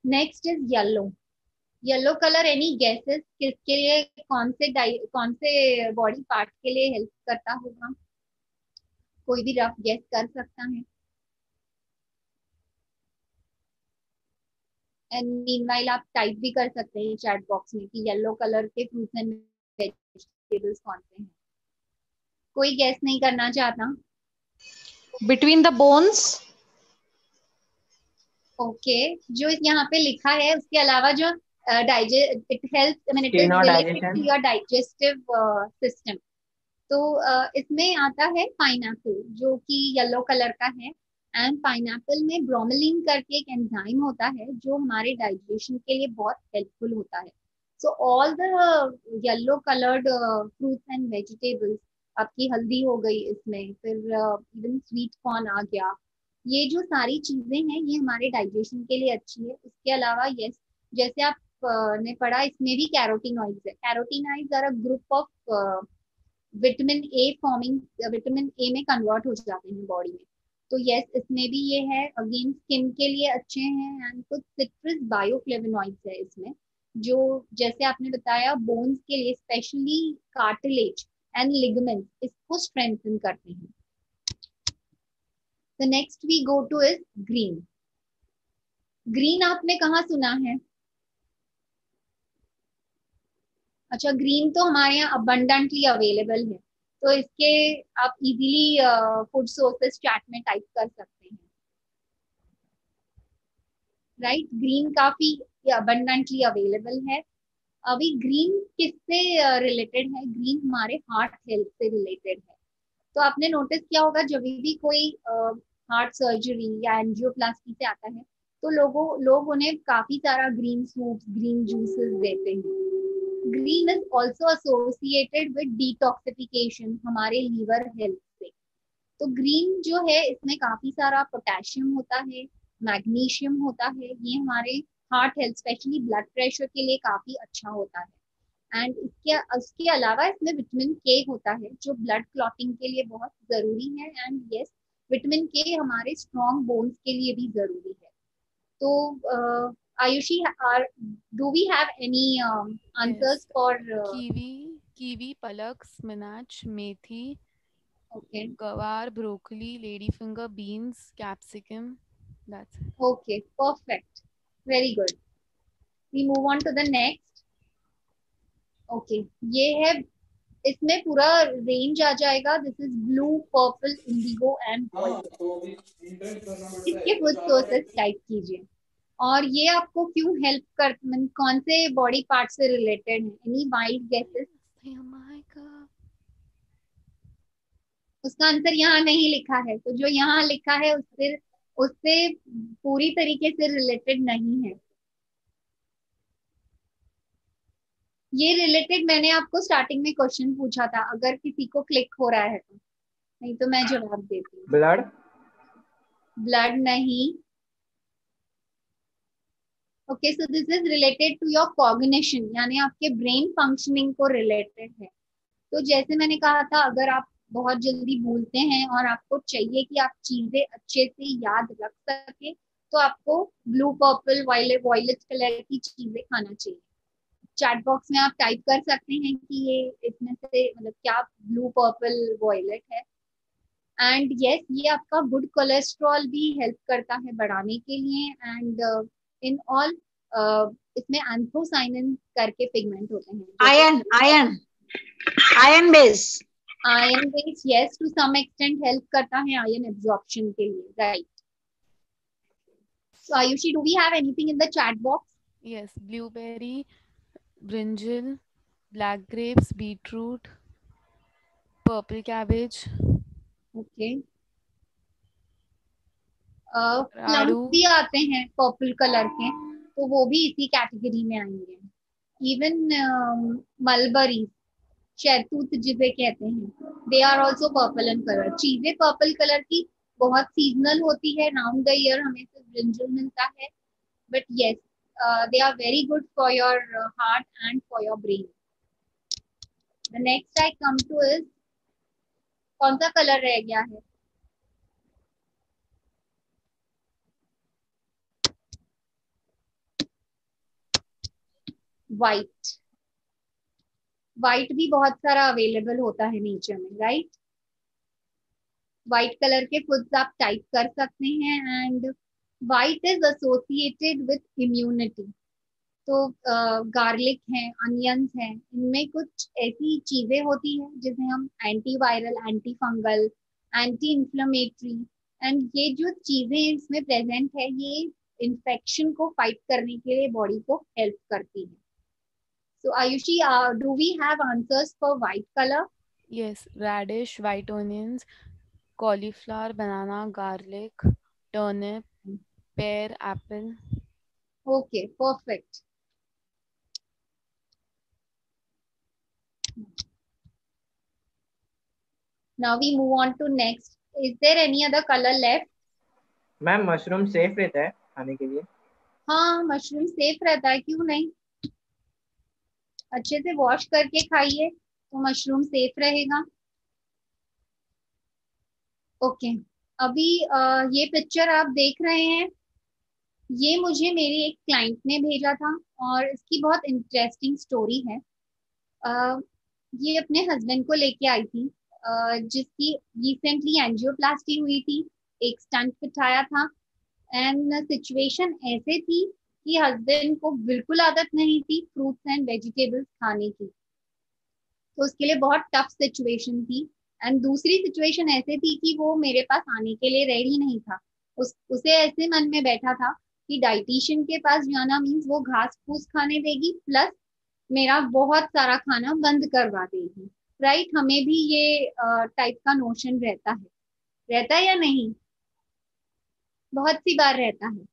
next is yellow. Yellow colour, any gases किसके लिए, कौन से बॉडी पार्ट के लिए हेल्प करता होगा? कोई भी रफ गेस कर सकता है. एंड मीनवाइल आप टाइप भी कर सकते हैं चैट बॉक्स में कि येलो कलर के फ्रूट्स एंड वेजिटेबल्स कौन से हैं. कोई गैस नहीं करना चाहता? Between the bones. ओके, जो यहाँ पे लिखा है उसके अलावा जो it help, I mean it Skin is or related to digestion. Your digestive system. तो इसमें आता है पाइनएप्पल, जो कि येलो कलर का है. एंड पाइनएप्पल में ब्रोमेलिन करके एक एंजाइम होता है जो हमारे डाइजेशन के लिए बहुत हेल्पफुल होता है. So all the yellow coloured fruits and vegetables, आपकी हल्दी हो गई इसमें, फिर इवन स्वीट कॉर्न आ गया, ये जो सारी चीजें हैं ये हमारे डाइजेशन के लिए अच्छी है. उसके अलावा यस, जैसे आप ने पढ़ा, इसमें भी कैरोटीनॉइड्स है. Carotenoids are a group of vitamin A forming, vitamin A में कन्वर्ट हो जाते हैं बॉडी में. तो यस, इसमें भी ये है. अगेन स्किन के लिए अच्छे हैं. एंड कुछ सिट्रस बायोफ्लेवोनॉइड्स है इसमें, जो जैसे आपने बताया बोन्स के लिए, स्पेशली कार्टिलेज एंड लिगामेंट्स, इसको स्ट्रेंथन करते हैं. The next we go to is green. Green आपने कहाँ सुना है? अच्छा, ग्रीन तो हमारे यहाँ अबंडेंटली अवेलेबल है, तो इसके आप इजीली फूड सोर्सेस चैट में टाइप कर सकते हैं. राइट, ग्रीन काफी अबंडेंटली अवेलेबल है. अभी ग्रीन किससे रिलेटेड है? ग्रीन हमारे हार्ट हेल्थ से रिलेटेड है. तो आपने नोटिस किया होगा, जब भी कोई हार्ट सर्जरी या एंजियोप्लास्टी से आता है तो लोग उन्हें काफी सारा ग्रीन सूप, ग्रीन जूसेस देते हैं. Green is also associated with detoxification, हमारे लीवर हेल्थ से. तो ग्रीन जो है इसमें काफी सारा पोटेशियम होता है, मैग्नीशियम होता है. ये हमारे heart health, specially blood pressure के लिए काफी अच्छा होता है. एंड उसके अलावा इसमें विटामिन के होता है जो ब्लड क्लॉटिंग के लिए बहुत जरूरी है. एंड यस, विटामिन के हमारे स्ट्रॉन्ग बोन्स के लिए भी जरूरी है. तो Ayushi, do we have any answers for? Kiwi, palak, spinach, methi, okay, gawar, broccoli, ladyfinger, beans, capsicum. That's it. Okay, perfect, very good. We move on to the next. Okay, ये है, इसमें पूरा रेंज आ जाएगा. This is blue, purple, indigo and violet. इसके food sources type कीजिए. और ये आपको क्यों हेल्प कर, कौन से बॉडी पार्ट से रिलेटेड है? Any wild guesses? Oh my God. उसका आंसर यहाँ नहीं लिखा है, तो जो यहाँ लिखा है उससे पूरी तरीके से रिलेटेड नहीं है. ये रिलेटेड मैंने आपको स्टार्टिंग में क्वेश्चन पूछा था, अगर किसी को क्लिक हो रहा है तो, नहीं तो मैं जवाब देती हूँ. Blood. ब्लड नहीं. Okay, so this is related to your cognition, यानी आपके ब्रेन फंक्शनिंग को रिलेटेड है. तो जैसे मैंने कहा था, अगर आप बहुत जल्दी भूलते हैं और आपको चाहिए कि आप चीजें अच्छे से याद रख सके, तो आपको ब्लू, पर्पल, वायलेट कलर की चीजें खाना चाहिए. चैट बॉक्स में आप टाइप कर सकते हैं कि ये इसमें से मतलब क्या ब्लू, पर्पल, वायलेट है. एंड यस, ये आपका गुड कोलेस्ट्रॉल भी हेल्प करता है बढ़ाने के लिए. एंड इन ऑल इसमें एंथोसाइनिन करके पिगमेंट होते हैं. Iron base. Iron base yes to some extent help करता है आयरन एब्जॉर्प्शन के लिए, right. So Ayushi, do we have anything in the chat box? Yes, blueberry, brinjal, black grapes, beetroot, purple cabbage, Okay. Plums radu. भी आते हैं purple colour के, तो वो भी इसी कैटेगरी में आएंगे. इवन मलबरी, शहतूत जिसे कहते हैं, they are also purple in colour. चीजें पर्पल कलर की बहुत सीजनल होती है, राउंड द ईयर हमें सिर्फ ब्रिंजल मिलता है, but yes they are very good for your heart and for your brain. The next I come to is, कौन सा कलर रह गया है? व्हाइट. व्हाइट भी बहुत सारा अवेलेबल होता है नेचर में, राइट. व्हाइट कलर के फूड्स आप टाइप कर सकते हैं, and white is associated with immunity. तो गार्लिक है, अनियंस है, इनमें कुछ ऐसी चीजें होती हैं जिसे हम anti viral, anti fungal, anti inflammatory, and ये जो चीजें इसमें प्रेजेंट है ये इन्फेक्शन को फाइट करने के लिए बॉडी को हेल्प करती है. So Ayushi, do we have answers for white color? Yes, radish, white onions, cauliflower, banana, garlic, turnip, pear, apple. Okay, perfect. Now we move on to next. Is there any other color left? Ma'am mushroom safe रहता है खाने के लिए? हाँ, mushroom safe रहता है, क्यों नहीं. अच्छे से वॉश करके खाइए तो मशरूम सेफ रहेगा. ओके, अभी ये पिक्चर आप देख रहे हैं, ये मुझे मेरी एक क्लाइंट ने भेजा था और इसकी बहुत इंटरेस्टिंग स्टोरी है. ये अपने हस्बैंड को लेके आई थी, जिसकी रिसेंटली एंजियोप्लास्टी हुई थी, एक स्टंट बिठाया था, एंड सिचुएशन ऐसे थी कि हस्बैंड को बिल्कुल आदत नहीं थी फ्रूट्स एंड वेजिटेबल्स खाने की, तो उसके लिए बहुत टफ सिचुएशन थी. एंड दूसरी सिचुएशन ऐसे थी कि वो मेरे पास आने के लिए रेडी नहीं था. उसे ऐसे मन में बैठा था कि डाइटिशियन के पास जाना मीन्स वो घास फूस खाने देगी, प्लस मेरा बहुत सारा खाना बंद करवा देगी, राइट. हमें भी ये टाइप का नोशन रहता है या नहीं? बहुत सी बार रहता है.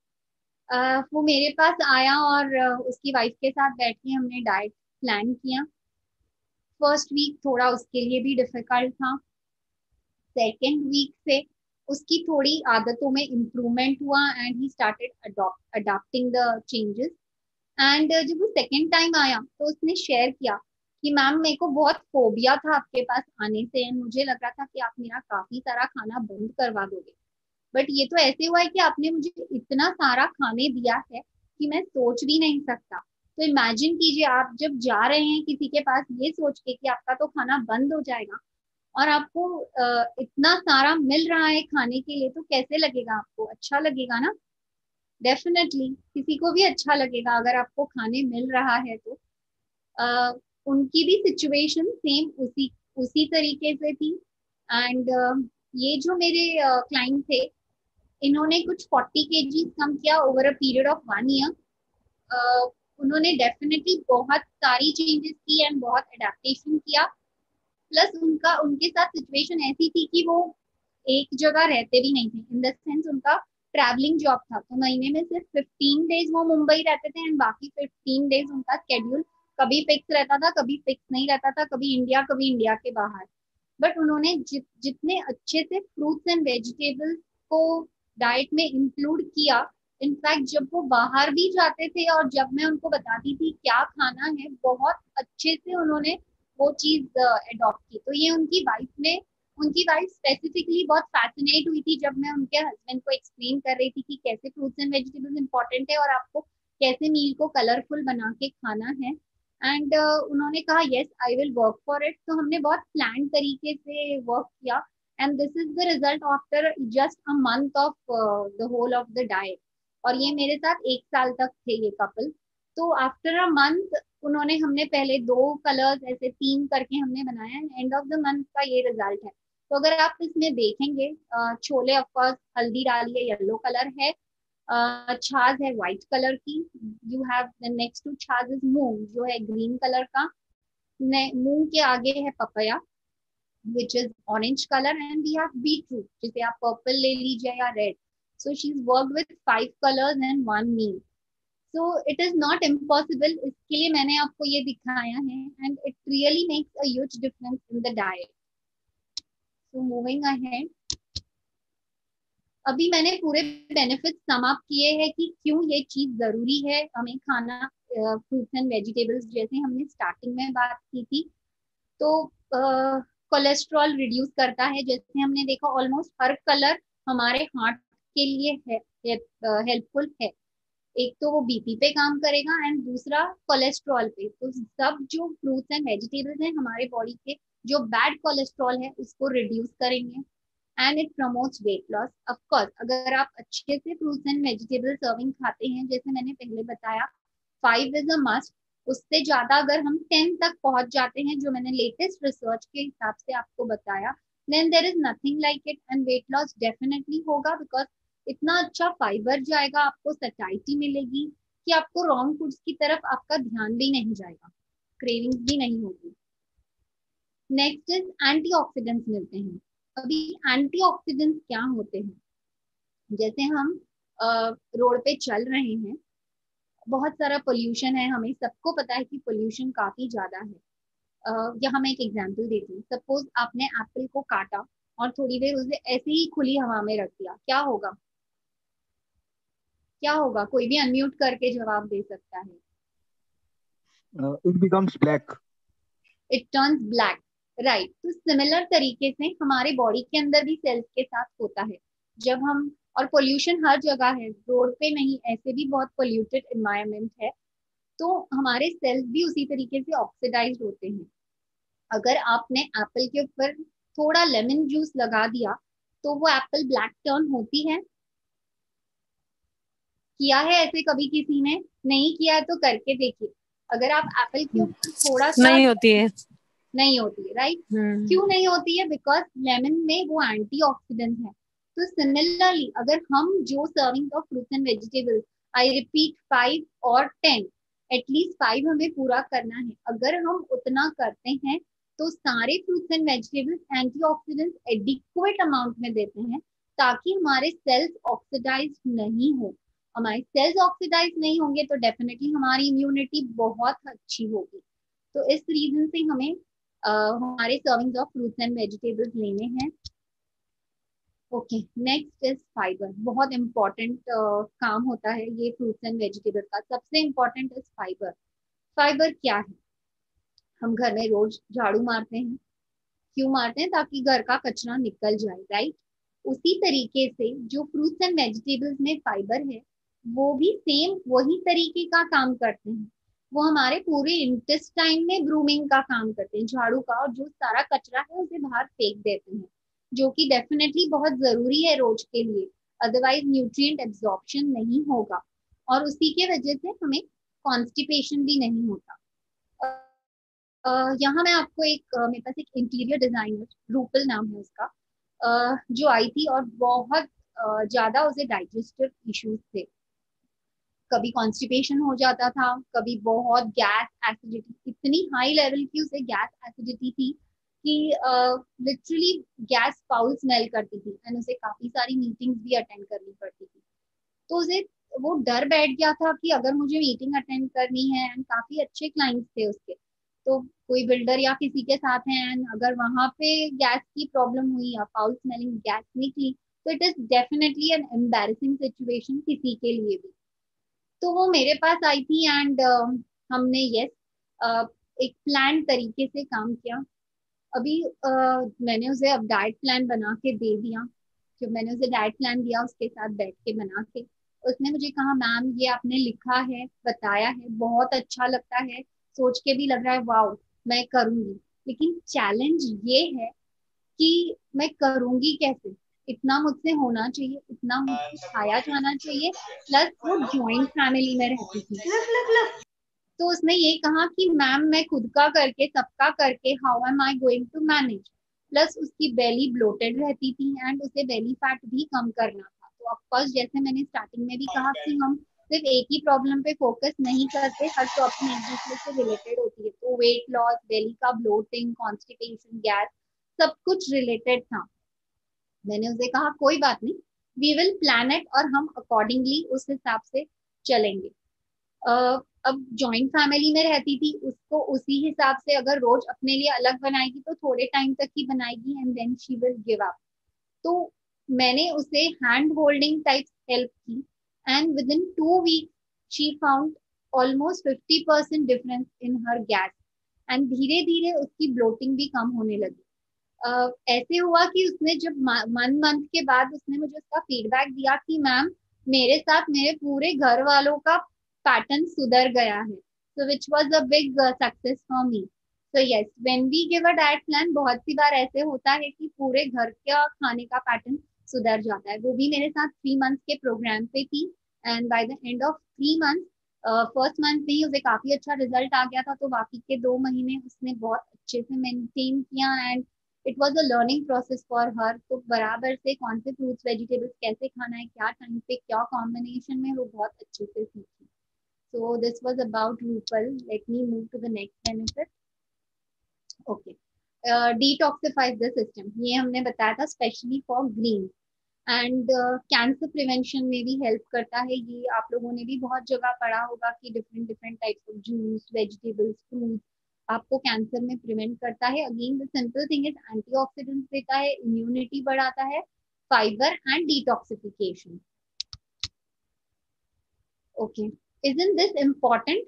वो मेरे पास आया और उसकी वाइफ के साथ बैठ के हमने डाइट प्लान किया. फर्स्ट वीक थोड़ा उसके लिए भी डिफिकल्ट था. सेकेंड वीक से उसकी थोड़ी आदतों में इम्प्रूवमेंट हुआ and he started adopting the changes. And जब वो सेकेंड टाइम आया तो उसने शेयर किया कि मैम मेरे को बहुत फोबिया था आपके पास आने से, एंड मुझे लग रहा था कि आप मेरा काफी सारा खाना बंद करवा दोगे, बट ये तो ऐसे हुआ है कि आपने मुझे इतना सारा खाने दिया है कि मैं सोच भी नहीं सकता. तो इमेजिन कीजिए, आप जब जा रहे हैं किसी के पास ये सोच के कि आपका तो खाना बंद हो जाएगा, और आपको इतना सारा मिल रहा है खाने के लिए, तो कैसे लगेगा आपको? अच्छा लगेगा ना. डेफिनेटली किसी को भी अच्छा लगेगा अगर आपको खाने मिल रहा है तो. उनकी भी सिचुएशन सेम उसी तरीके से थी. एंड ये जो मेरे क्लाइंट थे, इन्होंने कुछ 40 kg कम किया over a period of 1 year. उन्होंने डेफिनेटली बहुत सारी चेंजेस की एंड बहुत एडेप्टेशन किया. प्लस उनके साथ सिचुएशन ऐसी थी कि वो एक जगह रहते भी नहीं थे, इन द सेंस उनका ट्रैवलिंग जॉब था, तो महीने में सिर्फ 15 डेज वो मुंबई रहते थे एंड बाकी 15 डेज उनका स्केड्यूल कभी फिक्स रहता था, कभी फिक्स नहीं रहता था, कभी इंडिया के बाहर. बट उन्होंने जितने अच्छे से फ्रूट्स एंड वेजिटेबल्स को डाइट में इंक्लूड किया, इनफैक्ट जब वो बाहर भी जाते थे और जब मैं उनको बताती थी क्या खाना है, बहुत अच्छे से उन्होंने वो चीज अडॉप्ट की. तो ये उनकी वाइफ स्पेसिफिकली बहुत फैसिनेट हुई थी जब मैं उनके हस्बैंड को एक्सप्लेन कर रही थी कि कैसे फ्रूट्स एंड वेजिटेबल्स इंपॉर्टेंट है और आपको कैसे मील को कलरफुल बना के खाना है. एंड उन्होंने कहा yes I will work for it. तो हमने बहुत प्लान तरीके से वर्क किया, and this is the result after just a month of the whole of the diet. और ये मेरे साथ 1 साल तक थे ये कपल. तो आफ्टर अ मंथ उन्होंने, हमने पहले 2 कलर्स ऐसे 3 करके हमने बनाया, एंड ऑफ द मंथ का ये रिजल्ट है। तो अगर आप इसमें देखेंगे, छोले ऑफकोर्स हल्दी डाली है, येलो कलर है, छाछ है व्हाइट कलर की, you have the next to chaas is moong जो है ग्रीन कलर का, मूंग के आगे है papaya which is orange color, and we have beetroot जिसे आप पर्पल ले लीजिए या red. so she's worked with 5 colors and 1 meal, so it is not impossible, इसके लिए मैंने आपको ये दिखाया है, and it really makes a huge difference in the diet। so moving ahead, अभी मैंने पूरे बेनिफिट्स समाप्त किए हैं कि क्यों ये चीज जरूरी है हमें खाना, फ्रूट्स एंड वेजिटेबल्स, जैसे हमने स्टार्टिंग में बात की थी। तो कोलेस्ट्रॉल रिड्यूस करता है, जैसे हमने देखा ऑलमोस्ट हर कलर हमारे हार्ट के लिए हेल्पफुल है। एक तो वो बीपी पे काम करेगा एंड दूसरा कोलेस्ट्रॉल पे। तो सब जो फ्रूट्स एंड वेजिटेबल्स हैं हमारे बॉडी के, जो बैड कोलेस्ट्रॉल है उसको रिड्यूस करेंगे, and it promotes weight loss. Of course अगर आप अच्छे से फ्रूट्स एंड वेजिटेबल सर्विंग खाते हैं, जैसे मैंने पहले बताया 5 इज अ मस्ट, उससे ज्यादा अगर हम 10 तक पहुंच जाते हैं, जो मैंने लेटेस्ट रिसर्च के हिसाब से आपको बताया, then there is nothing like it, and weight loss definitely होगा, बिकॉज इतना अच्छा फाइबर जाएगा, आपको सटाइटी मिलेगी कि आपको रॉन्ग फूड्स की तरफ आपका ध्यान भी नहीं जाएगा, क्रेविंग्स भी नहीं होगी। नेक्स्ट इज एंटीऑक्सीडेंट्स मिलते हैं। अभी एंटीऑक्सीडेंट्स क्या होते हैं, जैसे हम रोड पे चल रहे हैं, बहुत सारा पोल्यूशन है, हमें सबको पता है कि पोल्यूशन काफी ज्यादा है। यहाँ मैं एक एग्जांपल देती हूँ। सपोज आपने एप्पल को काटा और थोड़ी देर उसे ऐसे ही खुली हवा में रख दिया, क्या होगा? क्या होगा? कोई भी अनम्यूट करके जवाब दे सकता है। It becomes black. It turns black, right. तो सिमिलर तरीके से हमारे बॉडी के अंदर भी सेल्स के साथ होता है। जब हम, और पोल्यूशन हर जगह है, रोड पे नहीं, ऐसे भी बहुत पोल्यूटेड एनवायरनमेंट है, तो हमारे सेल्स भी उसी तरीके से ऑक्सीडाइज होते हैं। अगर आपने एप्पल के ऊपर थोड़ा लेमन जूस लगा दिया तो वो एप्पल ब्लैक टर्न होती है? किया है ऐसे कभी किसी ने? नहीं किया है तो करके देखिए। अगर आप एप्पल के ऊपर थोड़ा सा, नहीं होती है, नहीं होती है, राइट। क्यों नहीं होती है? बिकॉज लेमन में वो एंटीऑक्सीडेंट है। तो सिमिलरली अगर हम जो serving of fruits and vegetables, I repeat 5 और 10, एटलीस्ट 5 हमें पूरा करना है। अगर हम उतना करते हैं तो सारे fruits and vegetables antioxidants adequate amount में देते हैं, ताकि हमारे सेल्स ऑक्सीडाइज नहीं हो। हमारे सेल्स ऑक्सीडाइज नहीं होंगे तो डेफिनेटली हमारी इम्यूनिटी बहुत अच्छी होगी। तो इस रीजन से हमें हमारे servings of fruits and vegetables लेने हैं। Okay, next is fibre. बहुत इंपॉर्टेंट काम होता है ये फ्रूट्स एंड वेजिटेबल का। सबसे इंपॉर्टेंट इज फाइबर। फाइबर क्या है? हम घर में रोज झाड़ू मारते हैं, क्यों मारते हैं? ताकि घर का कचरा निकल जाए, राइट। उसी तरीके से जो फ्रूट्स एंड वेजिटेबल्स में फाइबर है, वो भी सेम वही तरीके का काम करते हैं। वो हमारे पूरे इंटेस्टाइन में ग्रूमिंग का काम करते हैं, झाड़ू का, और जो सारा कचरा है उसे बाहर फेंक देते हैं, जो कि डेफिनेटली बहुत जरूरी है रोज के लिए, अदरवाइज न्यूट्रिएंट एब्जॉर्प्शन नहीं होगा, और उसी के वजह से हमें कॉन्स्टिपेशन भी नहीं होता। यहाँ मैं आपको मेरे पास एक इंटीरियर डिजाइनर, रूपल नाम है उसका, जो आई थी, और बहुत ज्यादा उसे डाइजेस्टिव इश्यूज थे। कभी कॉन्स्टिपेशन हो जाता था, कभी बहुत गैस एसिडिटी, इतनी हाई लेवल की उसे गैस एसिडिटी थी कि लिटरली गैस फाउल स्मेल करती थी, एंड उसे काफी सारी मीटिंग्स भी अटेंड करनी पड़ती थी। तो उसे वो डर बैठ गया था कि अगर मुझे मीटिंग अटेंड करनी है, एंड काफी अच्छे क्लाइंट्स थे उसके, तो कोई बिल्डर या किसी के साथ है, एंड अगर वहां पे गैस की प्रॉब्लम हुई या फाउल स्मेलिंग गैस निकली, तो it is definitely an embarrassing situation किसी के लिए भी। तो वो मेरे पास आई थी, एंड हमने एक प्लान तरीके से काम किया। अभी मैंने उसे अब डाइट प्लान बना के दे दिया। जब मैंने उसे डाइट प्लान दिया, उसके साथ बैठ के बना के, उसने मुझे कहा, मैम ये आपने लिखा है, बताया है, बहुत अच्छा लगता है, सोच के भी लग रहा है वाओ मैं करूंगी। लेकिन चैलेंज ये है कि मैं करूंगी कैसे? इतना मुझसे होना चाहिए, इतना मुझसे खाया जाना चाहिए, प्लस वो जॉइंट फैमिली में रहती थी। तो उसने ये कहा कि मैम मैं खुद का करके सबका करके how am I going to manage, plus उसकी बेली ब्लोटेड रहती थी एंड उसे बेली फैट भी कम करना था। तो ऑफकोर्स जैसे मैंने स्टार्टिंग में भी कहा कि हम सिर्फ एक ही प्रॉब्लम पे फोकस नहीं करते, हर प्रॉब्लम एक दूसरे से रिलेटेड होती है। तो वेट लॉस, बेली का ब्लोटिंग, कॉन्स्टिपेशन, गैस, सब कुछ रिलेटेड था। मैंने उसे कहा कोई बात नहीं, वी विल प्लान इट और हम अकॉर्डिंगली उस हिसाब से चलेंगे। अब जॉइंट फैमिली में रहती थी, उसको उसी हिसाब से अगर रोज अपने लिए अलग बनाएगी तो थोड़े टाइम तक ही बनाएगी and then she will give up. तो मैंने उसे हैंड होल्डिंग टाइप हेल्प की and within 2 weeks she found almost 50% difference in her gas and धीरे धीरे उसकी ब्लोटिंग भी कम होने लगी। ऐसे हुआ कि उसने जब मंथ के बाद उसने मुझे उसका फीडबैक दिया कि मैम मेरे साथ मेरे पूरे घर वालों का पैटर्न सुधर गया है, so which was a big success for me. So yes, when we give a diet plan, बहुत सी बार ऐसे होता है कि पूरे घर का खाने का पैटर्न सुधर जाता है। वो भी मेरे साथ 3 months के प्रोग्राम पे थी and by the end of 3 months, first month में ही उसे काफी अच्छा रिजल्ट आ गया था, तो बाकी के 2 महीने उसने बहुत अच्छे से मेंटेन किया and it was a learning process for her. तो बराबर से कौन से फ्रूट्स वेजिटेबल्स कैसे खाना है, क्या टाइम पे क्या कॉम्बिनेशन में, वो बहुत अच्छे से सीखी। So this was about Rupal. Let me move to the next benefit. Okay. Detoxifies the system. ये हमने बताया था specially for green and cancer prevention में भी हेल्प करता है। ये आप लोगों ने भी बहुत जगह पढ़ा होगा कि different different types of juice, vegetables, fruits आपको कैंसर में प्रिवेंट करता है। Again the simple thing is antioxidants देता है, इम्यूनिटी बढ़ाता है, fibre and detoxification. Okay, isn't this important?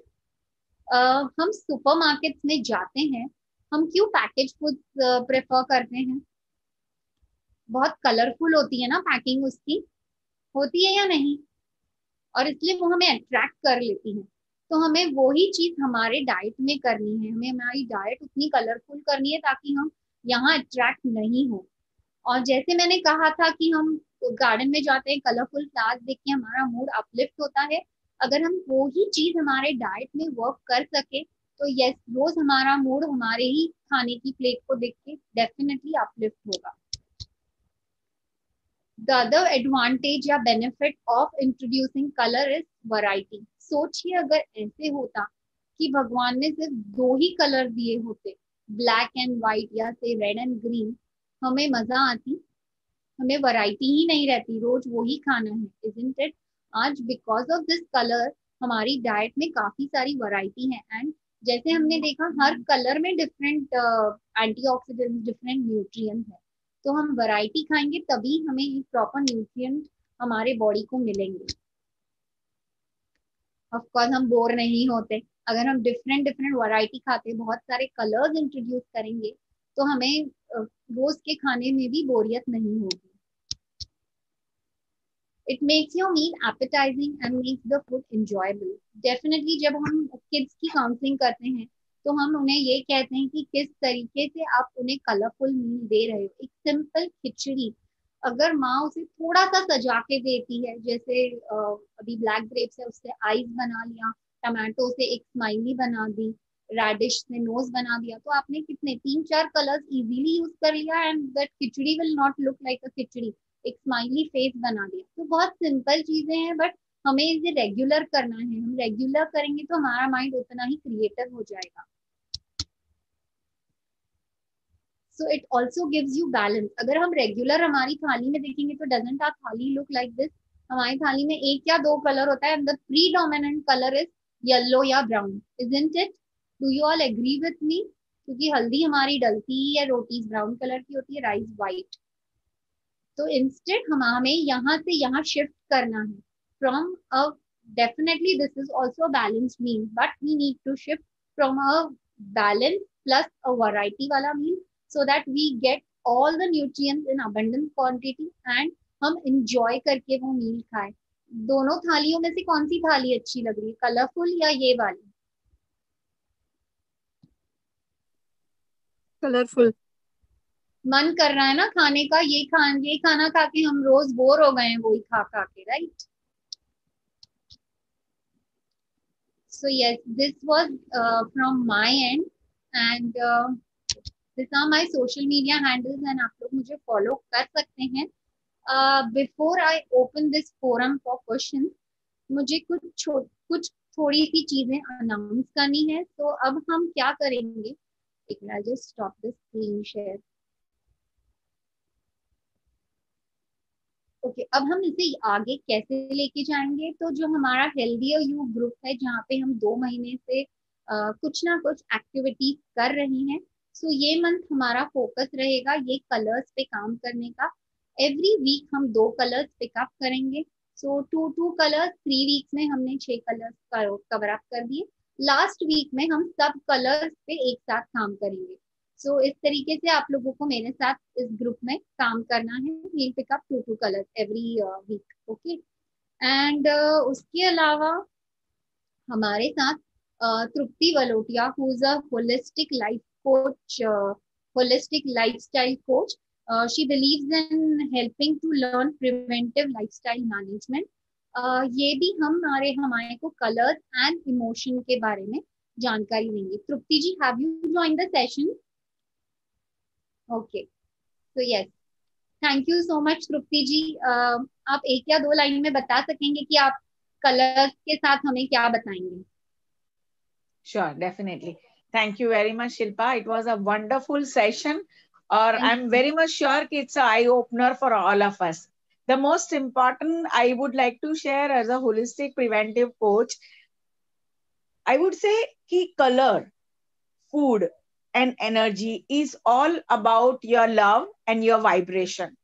हम सुपरमार्केट्स में जाते हैं, हम क्यों पैकेज फूड प्रेफर करते हैं? बहुत कलरफुल होती है ना पैकिंग उसकी, होती है या नहीं? और इसलिए वो हमें अट्रैक्ट कर लेती है। तो हमें वही चीज हमारे डाइट में करनी है, हमें हमारी डाइट उतनी कलरफुल करनी है ताकि हम यहाँ अट्रैक्ट नहीं हो। और जैसे मैंने कहा था कि हम गार्डन में जाते हैं, कलरफुल फ्लावर्स देख के हमारा मूड अपलिफ्ट होता है, अगर हम वो ही चीज हमारे डाइट में वर्क कर सके तो यस, रोज हमारा मूड हमारे ही खाने की प्लेट को देख के डेफिनेटली अपलिफ्ट होगा। द अदर एडवांटेज या benefit of introducing colour is variety. सोचिए अगर ऐसे होता कि भगवान ने सिर्फ 2 ही कलर दिए होते, ब्लैक एंड व्हाइट या से रेड एंड ग्रीन, हमें मजा आती? हमें वैरायटी ही नहीं रहती, रोज वो ही खाना है, इजंट इट? आज बिकॉज ऑफ दिस कलर हमारी डाइट में काफी सारी वैरायटी है एंड जैसे हमने देखा हर कलर में डिफरेंट एंटीऑक्सीडेंट्स, डिफरेंट न्यूट्रिएंट्स है। तो हम वैरायटी खाएंगे तभी हमें एक प्रॉपर न्यूट्रिएंट हमारे बॉडी को मिलेंगे। ऑफ कोर्स हम बोर नहीं होते अगर हम डिफरेंट डिफरेंट वैरायटी खाते, बहुत सारे कलर्स इंट्रोड्यूस करेंगे तो हमें रोज के खाने में भी बोरियत नहीं होगी। It makes your meal appetizing and makes the food enjoyable. Definitely जब हम kids की काउंसलिंग करते हैं तो हम उन्हें ये कहते हैं कि किस तरीके से आप उन्हें कलरफुल मील दे रहे हो। एक सिंपल खिचड़ी अगर माँ उसे थोड़ा सा सजा के देती है, जैसे अभी ब्लैक ग्रेप्स है उससे आईज बना लिया, टमाटो से एक स्माइली बना दी, रेडिश से नोज बना दिया, तो आपने कितने 3-4 कलर्स इजीली यूज कर लिया and that khichdi will not look like a khichdi, एक स्माइली फेस बना दिया। तो बहुत सिंपल चीजें हैं बट हमें इसे रेगुलर करना है। हम रेगुलर करेंगे तो हमारा माइंड उतना ही क्रिएटिव हो जाएगा। So it also gives you balance. अगर हम रेगुलर हमारी थाली में देखेंगे तो doesn't our thali look like this? हमारी थाली में 1 या 2 कलर होता है and the predominant colour is yellow या brown, isn't it? Do you all agree with me? क्योंकि हल्दी हमारी डलती ही है, रोटीज ब्राउन कलर की होती है, राइस व्हाइट। तो इंस्टेड हमें यहाँ से यहाँ शिफ्ट करना है from a, definitely this is also balanced meal but we need to shift from a balance plus a variety वाला meal so that we get all the nutrients in abundant quantity and हम enjoy करके वो मील खाएं। दोनों थालियों में से कौन सी थाली अच्छी लग रही है, कलरफुल या ये वाली? कलरफुल। मन कर रहा है ना खाने का, ये खाना खा के हम रोज बोर हो गए हैं वही खा खा के, right? So yes, this was from my end, and these are my social media handles, and आप लोग मुझे follow कर सकते हैं. Before I open this forum for questions, मुझे कुछ थोड़ी सी चीजें अनाउंस करनी है. तो अब हम क्या करेंगे, एक minute, just stop this screen share. Okay, अब हम इसे आगे कैसे लेके जाएंगे. तो जो हमारा हेल्दियर यू ग्रुप है, जहाँ पे हम 2 महीने से कुछ ना कुछ एक्टिविटी कर रहे हैं. सो ये मंथ हमारा फोकस रहेगा ये कलर्स पे काम करने का. एवरी वीक हम 2 कलर्स पिकअप करेंगे. सो 2 कलर्स 3 वीक्स में हमने 6 कलर्स कवर अप कर दिए. लास्ट वीक में हम सब कलर्स पे एक साथ काम करेंगे. सो इस तरीके से आप लोगों को मेरे साथ इस ग्रुप में काम करना है. We'll pick up 2 colours every week. Okay, and उसके अलावा हमारे साथ Trupti Valotia, who is a holistic life coach, holistic lifestyle coach. She believes in helping to learn preventive lifestyle management. ये भी हमारे को कलर्स एंड इमोशन के बारे में जानकारी देंगे. Trupti ji, have you join the session? Okay, तो yes, thank you so much तृप्ति जी. आप 1 या 2 लाइन में बता सकेंगे कि आप कलर्स के साथ हमें क्या बताएंगे? Sure, definitely. Thank you very much, Shilpa. It was a wonderful session. Or I'm very much sure it's an eye opener for all of us. The most important I would like to share as a holistic preventive coach, I would say कि color, food, and energy is all about your love and your vibration.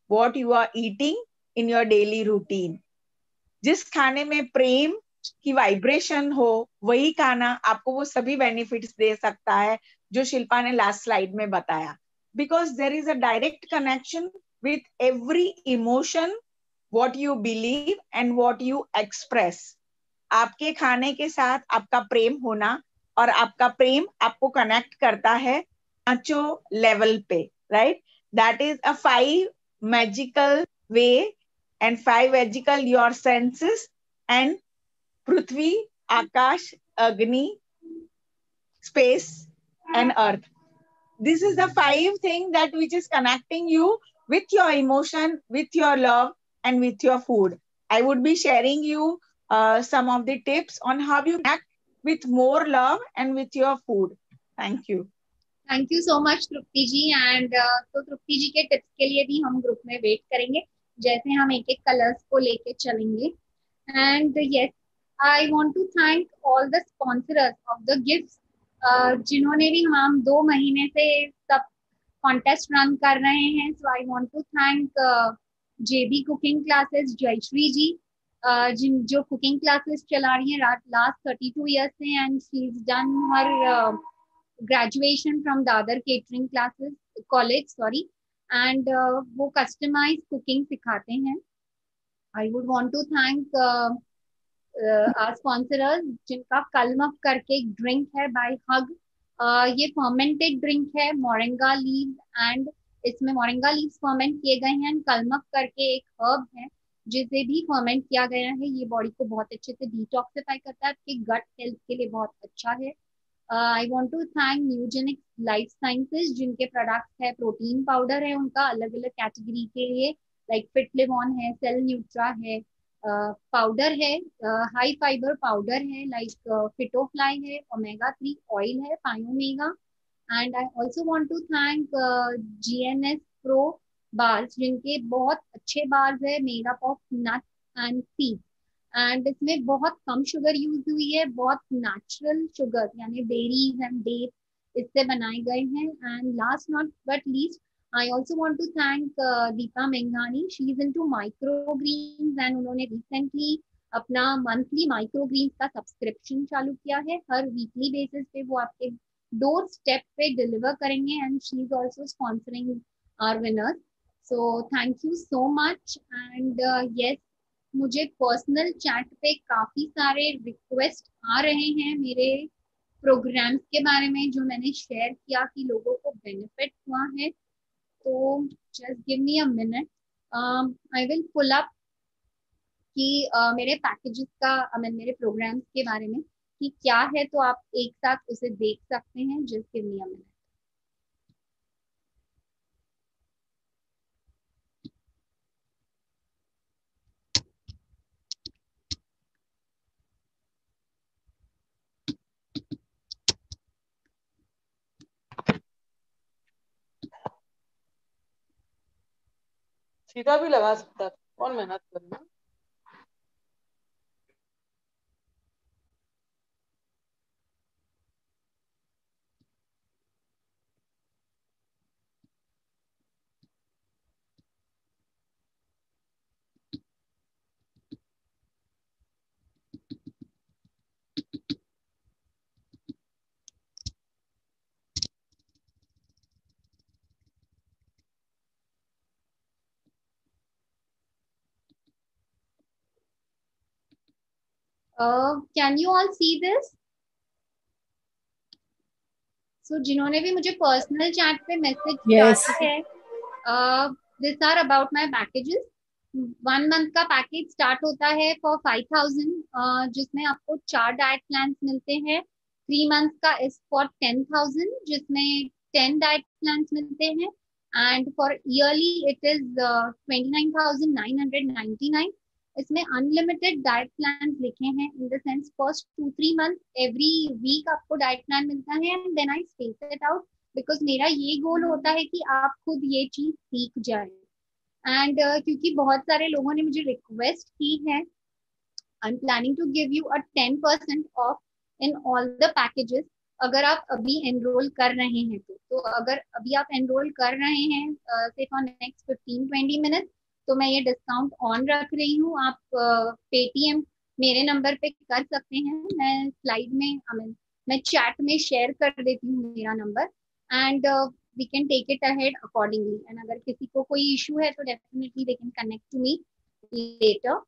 What you are eating in your daily routine. जिस खाने में प्रेम की vibration हो, वही खाना आपको वो सभी बेनिफिट्स दे सकता है जो शिल्पा ने लास्ट स्लाइड में बताया. Because there is a direct connection with every emotion, what you believe and what you express. आपके खाने के साथ आपका प्रेम होना और आपका प्रेम आपको कनेक्ट करता है पांचों लेवल पे, right? That is a 5 magical way and 5 magical your senses and Prithvi, Akash, Agni, space and earth. This is the 5 thing that which is connecting you with your emotion, with your love and with your food. I would be sharing you some of the tips on how you connect with more love and with your food. Thank you. Thank you so much Tripti ji. And तो तृप्ति जी के tips के लिए भी हम group में wait करेंगे, जैसे हम एक कलर्स को लेके चलेंगे. And yes, I want to thank all the sponsors of the gifts, जिन्होंने भी हम 2 महीने से सब कॉन्टेस्ट रन कर रहे हैं. So I want to thank JB cooking classes, Jayshree ji, जो कुकिंग क्लासेस चला रही हैं लास्ट 32 ईयर्स से, and she is done her graduation from Dadar catering classes college, sorry, and वो customized cooking सिखाते हैं. I would want to thank our sponsors, जिनका कलमक करके एक ड्रिंक है by Hug. ये फर्मेंटेड ड्रिंक है, मोरिंगा लीव्स, एंड इसमें मोरिंगा लीव्स फर्मेंट किए गए हैं. कलमक करके एक हर्ब है जिसे भी फर्मेंट किया गया है. ये बॉडी को बहुत अच्छे से डिटॉक्सिफाई करता है, आपके गट हेल्थ के लिए बहुत अच्छा है. I want to thank Nugenic life sciences, जिनके प्रोडक्ट्स है, प्रोटीन पाउडर है उनका अलग अलग कैटेगरी के लिए, लाइक फिट लिव ऑन है, सेल न्यूट्रा है, पाउडर है, हाई फाइबर पाउडर है, लाइक फिटोफ्लाई है, ओमेगा 3 ऑयल है, Piomega. And I also want to thank GNS pro bars, जिनके बहुत अच्छे बार्स है, made up of nut and seeds, and इसमें बहुत कम शुगर यूज हुई है, बहुत नेचुरल शुगर यानी बेरीज एंड डेट्स इससे बनाए गए हैं. And last not but least, I also want to thank Deepa Menghani. She is into microgreens and उन्होंने recently अपना monthly microgreens का subscription चालू किया है. हर weekly basis पे वो आपके डोर स्टेप पे डिलीवर करेंगे, and she is also sponsoring our winners. So thank you so much. And yes, मुझे पर्सनल चैट पे काफी सारे रिक्वेस्ट आ रहे हैं मेरे प्रोग्राम्स के बारे में, जो मैंने शेयर किया कि लोगों को बेनिफिट हुआ है. तो just give me a minute, I will pull up कि मेरे पैकेजेस का, मेरे प्रोग्राम्स के बारे में कि क्या है, तो आप एक साथ उसे देख सकते हैं। Just give me a minute. सीधा भी लगा सकता है, कौन मेहनत करना। Can you all see this? So जिन्होंने भी मुझे पर्सनल चैट पे मैसेज Yes. डाला है, this are about my packages. 1 month का पैकेज स्टार्ट होता है फॉर 5,000, जिसमें आपको 4 डाइट प्लान्स मिलते हैं। 3 मंथ का इज फॉर 10,000, जिसमें 10 डाइट प्लान्स मिलते हैं। And for yearly it is 29,999। इसमें अनलिमिटेड डाइट प्लान लिखे हैं, in the sense first 2-3 month every week आपको डाइट प्लान मिलता है, and then I space it out, because मेरा ये गोल होता है कि आप खुद ये चीज सीख जाए। एंड क्योंकि बहुत सारे लोगों ने मुझे रिक्वेस्ट की है, I am planning to give you a 10% off in all the packages, अगर आप अभी एनरोल कर रहे हैं तो अगर अभी आप एनरोल कर रहे हैं से फॉर नेक्स्ट 15-20 मिनट, तो मैं ये डिस्काउंट ऑन रख रही हूँ। आप पेटीएम मेरे नंबर पे कर सकते हैं, मैं स्लाइड में मैं चैट में शेयर कर देती हूँ मेरा number, and we can take it ahead accordingly. And अगर किसी को कोई इशू है तो definitely they can connect to me later.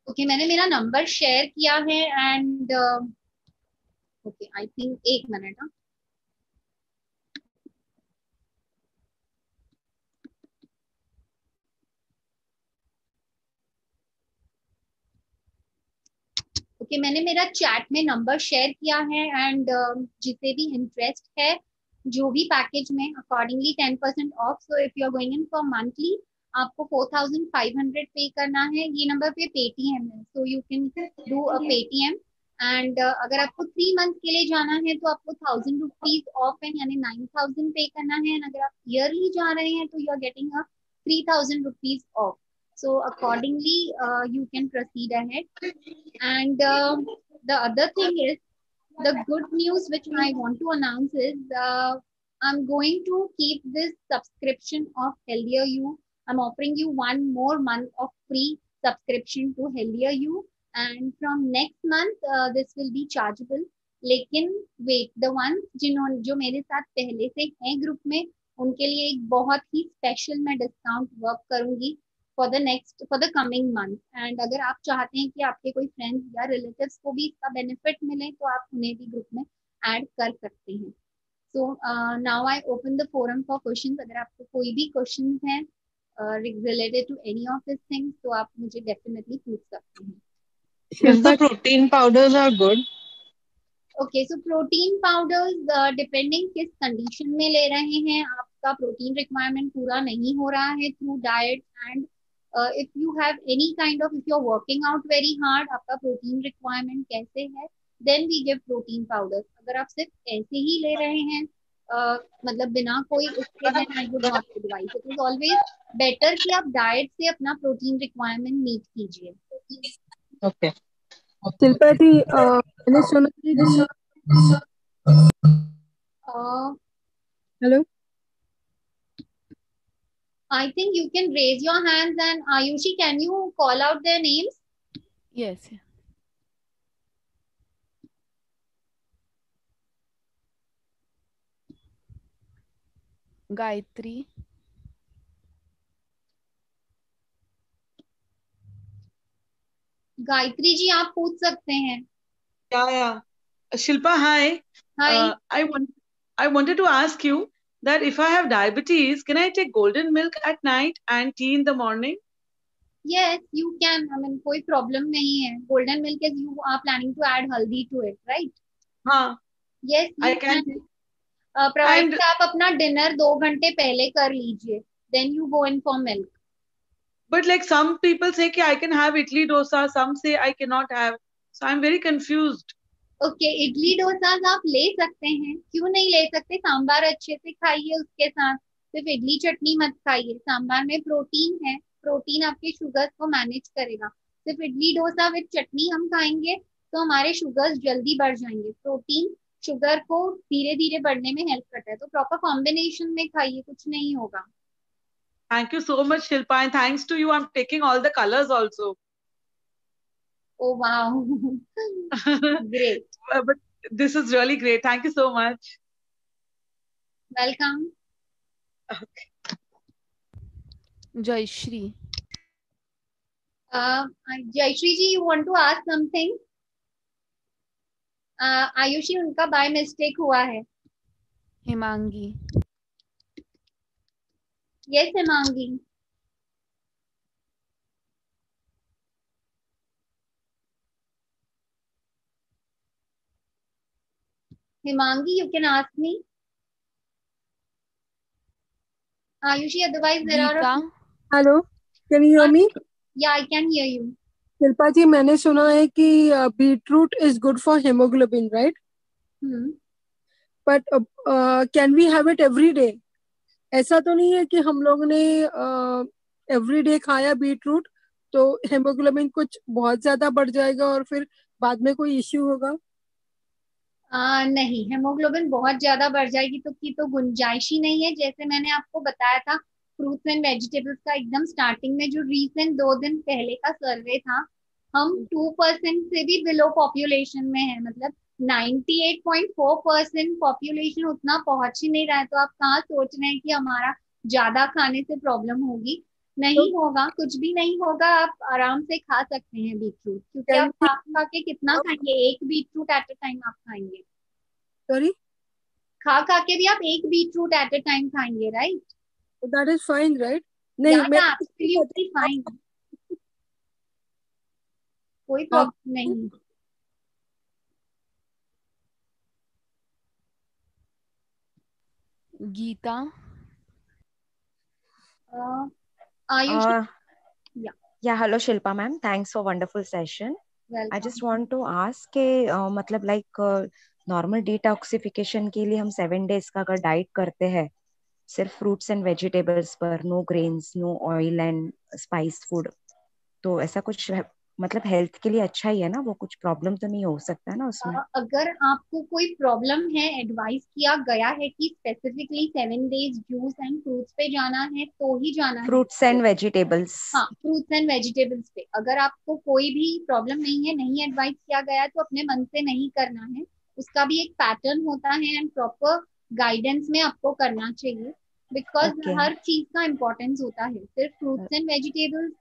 Okay, मैंने मेरा नंबर शेयर किया है, and okay I think 1 minute. Okay, मैंने मेरा चैट में नंबर शेयर किया है, एंड जिसे भी इंटरेस्ट है जो भी पैकेज में, accordingly 10% off. So if you are going in for monthly, आपको 4,500 पे करना है। ये नंबर पे पेटीएम है, so you can do a Paytm. And अगर आपको 3 मंथ के लिए जाना है तो आपको 1,000 रुपीज ऑफ है, यानी 9,000 पे करना है। एंड अगर आप ईयरली जा रहे हैं तो you are getting a 3,000 rupees off. So accordingly, you can proceed ahead. And the other thing is, the good news which I want to announce is, I'm going to keep this subscription of Healthier You. I'm offering you 1 more month of free subscription to Healthier You, and from next month this will be chargeable. लेकिन wait, the ones जो मेरे साथ पहले से हैं group में, उनके लिए एक बहुत ही स्पेशल मैं डिस्काउंट वर्क करूंगी for the coming month. And अगर आप चाहते हैं कि आपके कोई फ्रेंड्स या रिलेटिव्स को भी इसका बेनिफिट मिले, तो आप उन्हें भी ग्रुप में ऐड कर सकते हैं। So now I open the forum for questions. अगर आपको कोई भी क्वेश्चंस हैं related to any of this things, तो आप मुझे डेफिनेटली पूछ सकते हैं। If the protein powders are good. Okay, so protein powders depending किस कंडीशन में ले रहे हैं, आपका प्रोटीन रिक्वायरमेंट पूरा नहीं हो रहा है through diet, and if you have any kind of, if you are working out very hard, आपका प्रोटीन रिक्वायरमेंट कैसे है, then we give protein powder. अगर आप सिर्फ ऐसे ही ले रहे हैं, मतलब बिना कोई उसके, then I would not advice. It is always better कि आप डाइट से अपना प्रोटीन रिक्वायरमेंट मीट कीजिए। Okay. शिल्पा जी, मैंने सुना है कि hello, I think you can raise your hands, and Ayushi, can you call out their names? Yes. Gayatri. Gayatri ji, आप पूछ सकते हैं। या शिल्पा, हाय, Hi. I wanted to ask you that if I have diabetes, can I take golden milk at night and tea in the morning? Yes, you can. I mean, कोई problem नहीं है. Golden milk is you are planning to add haldi to it, right? हाँ. Yes, I you can. can. Provide And आप अपना dinner 2 घंटे पहले कर लीजिए. Then you go in for milk. but like some people say कि I can have idli dosa, some say I cannot have. So I'm very confused. Okay idli dosa आप ले सकते हैं, क्यों नहीं ले सकते? सांबार अच्छे से खाइए, उसके साथ सिर्फ इडली चटनी मत खाइए. सांबार में प्रोटीन है, प्रोटीन आपके शुगर्स को मैनेज करेगा. सिर्फ इडली डोसा विद चटनी हम खाएंगे तो हमारे शुगर्स जल्दी बढ़ जाएंगे. प्रोटीन शुगर को धीरे धीरे बढ़ने में हेल्प करता है, तो प्रॉपर कॉम्बिनेशन में खाइए, कुछ नहीं होगा. Thank you so much, Shilpa, and thanks to you, I'm taking all the colors also. Oh wow. Great. But this is really great. Thank you so much. Welcome. Okay. Jayashri. Jayashri ji, you want to ask something? Ayushi उनका by mistake हुआ है. Himangi. Yes, Himangi. Himangi, you can ask me. Ayushi, otherwise there are. Hello, can you hear me? Yeah, I can hear you. Shilpa ji, मैंने सुना है कि beetroot is good for haemoglobin, right? But can we have it every day? ऐसा तो नहीं है कि हम लोग ने एवरी डे खाया बीटरूट तो हेमोग्लोबिन कुछ बहुत ज्यादा बढ़ जाएगा और फिर बाद में कोई इश्यू होगा? नहीं, हेमोग्लोबिन बहुत ज्यादा बढ़ जाएगी तो की तो गुंजाइश ही नहीं है. जैसे मैंने आपको बताया था, फ्रूट्स एंड वेजिटेबल्स का एकदम स्टार्टिंग में जो रीसेंट 2 दिन पहले का सर्वे था, हम 2% से भी बिलो पॉपुलेशन में है. मतलब 98.4% पॉपुलेशन उतना पहुंच ही नहीं रहा है. तो आप कहाँ सोच रहे हैं कि हमारा ज्यादा खाने से प्रॉब्लम होगी? नहीं होगा, कुछ भी नहीं होगा. आप आराम से खा सकते हैं बीटरूट, क्योंकि आप खा के कितना खाएंगे? एक बीटरूट एट अ टाइम आप खाएंगे. सॉरी, खा के भी आप एक बीटरूट एट अ टाइम खाएंगे, right? That is fine, right? नहीं, मैं एब्सोल्युटली फाइन, कोई प्रॉब्लम नहीं. Geeta. Ayushi. Yeah, hello Shilpa ma'am. Thanks for wonderful session. Welcome. I just want to ask के मतलब like नॉर्मल डिटॉक्सिफिकेशन के लिए हम 7 days का अगर डाइट करते हैं सिर्फ फ्रूट्स एंड वेजिटेबल्स पर, no grains, no oil and spice food, तो ऐसा कुछ मतलब हेल्थ के लिए अच्छा ही है ना? वो कुछ प्रॉब्लम तो नहीं हो सकता है ना उसमें? अगर आपको कोई प्रॉब्लम है, एडवाइस किया गया है कि specifically 7 days juice and fruits पे जाना है तो ही जाना है. Fruits and vegetables. हाँ, फ्रूट्स एंड वेजिटेबल्स पे. अगर आपको कोई भी प्रॉब्लम नहीं है, नहीं एडवाइस किया गया है, तो अपने मन से नहीं करना है. उसका भी एक पैटर्न होता है एंड प्रॉपर गाइडेंस में आपको करना चाहिए. बिकॉज हर चीज का इम्पोर्टेंस होता है. सिर्फ फ्रूट्स एंड वेजिटेबल्स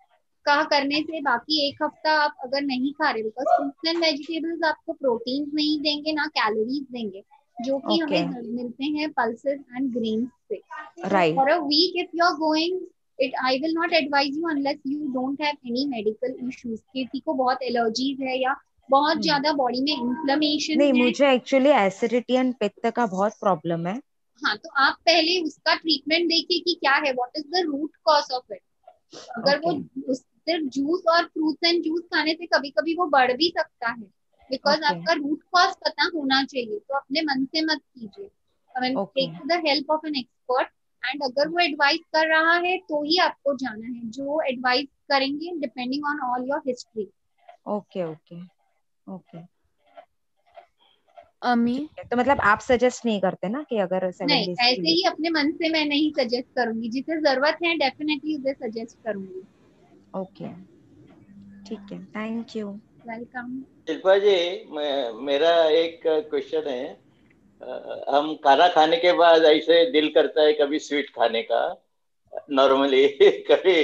का करने से बाकी एक हफ्ता आप अगर नहीं खा रहे, बिकॉज फ्रूट्स एंड वेजिटेबल्स आपको प्रोटीन नहीं देंगे ना कैलोरीज देंगे, जो कि हमें मिलते हैं पल्सेस एंड ग्रेन्स से. For a week if you are going it, I will not advise you unless you don't have any medical issues. किसी को बहुत एलर्जीज है या बहुत ज्यादा बॉडी में इन्फ्लेमेशन नहीं, मुझे एक्चुअली एसिडिटी एंड पित्त का बहुत प्रॉब्लम है. हाँ, तो आप पहले उसका ट्रीटमेंट देखिए कि क्या है, what is the root cause of it. अगर वो सिर्फ जूस और फ्रूट्स एंड जूस खाने से कभी कभी वो बढ़ भी सकता है, बिकॉज आपका रूट कॉज पता होना चाहिए. तो अपने मन से मत कीजिए, take the help of an expert. And अगर वो एडवाइस कर रहा है तो ही आपको जाना है. जो एडवाइस करेंगे depending on all your history. Okay okay okay. अमी, तो मतलब आप सजेस्ट नहीं करते ना कि अगर 7 नहीं, days ऐसे ही अपने मन से मैं नहीं सजेस्ट करूंगी. जिसे जरूरत है डेफिनेटली उसे सजेस्ट करूंगी. ओके, ठीक है, थैंक यू. वेलकम. शिल्पा जी, मेरा एक क्वेश्चन है. हम खाना खाने के बाद ऐसे दिल करता है कभी स्वीट खाने का नॉर्मली कभी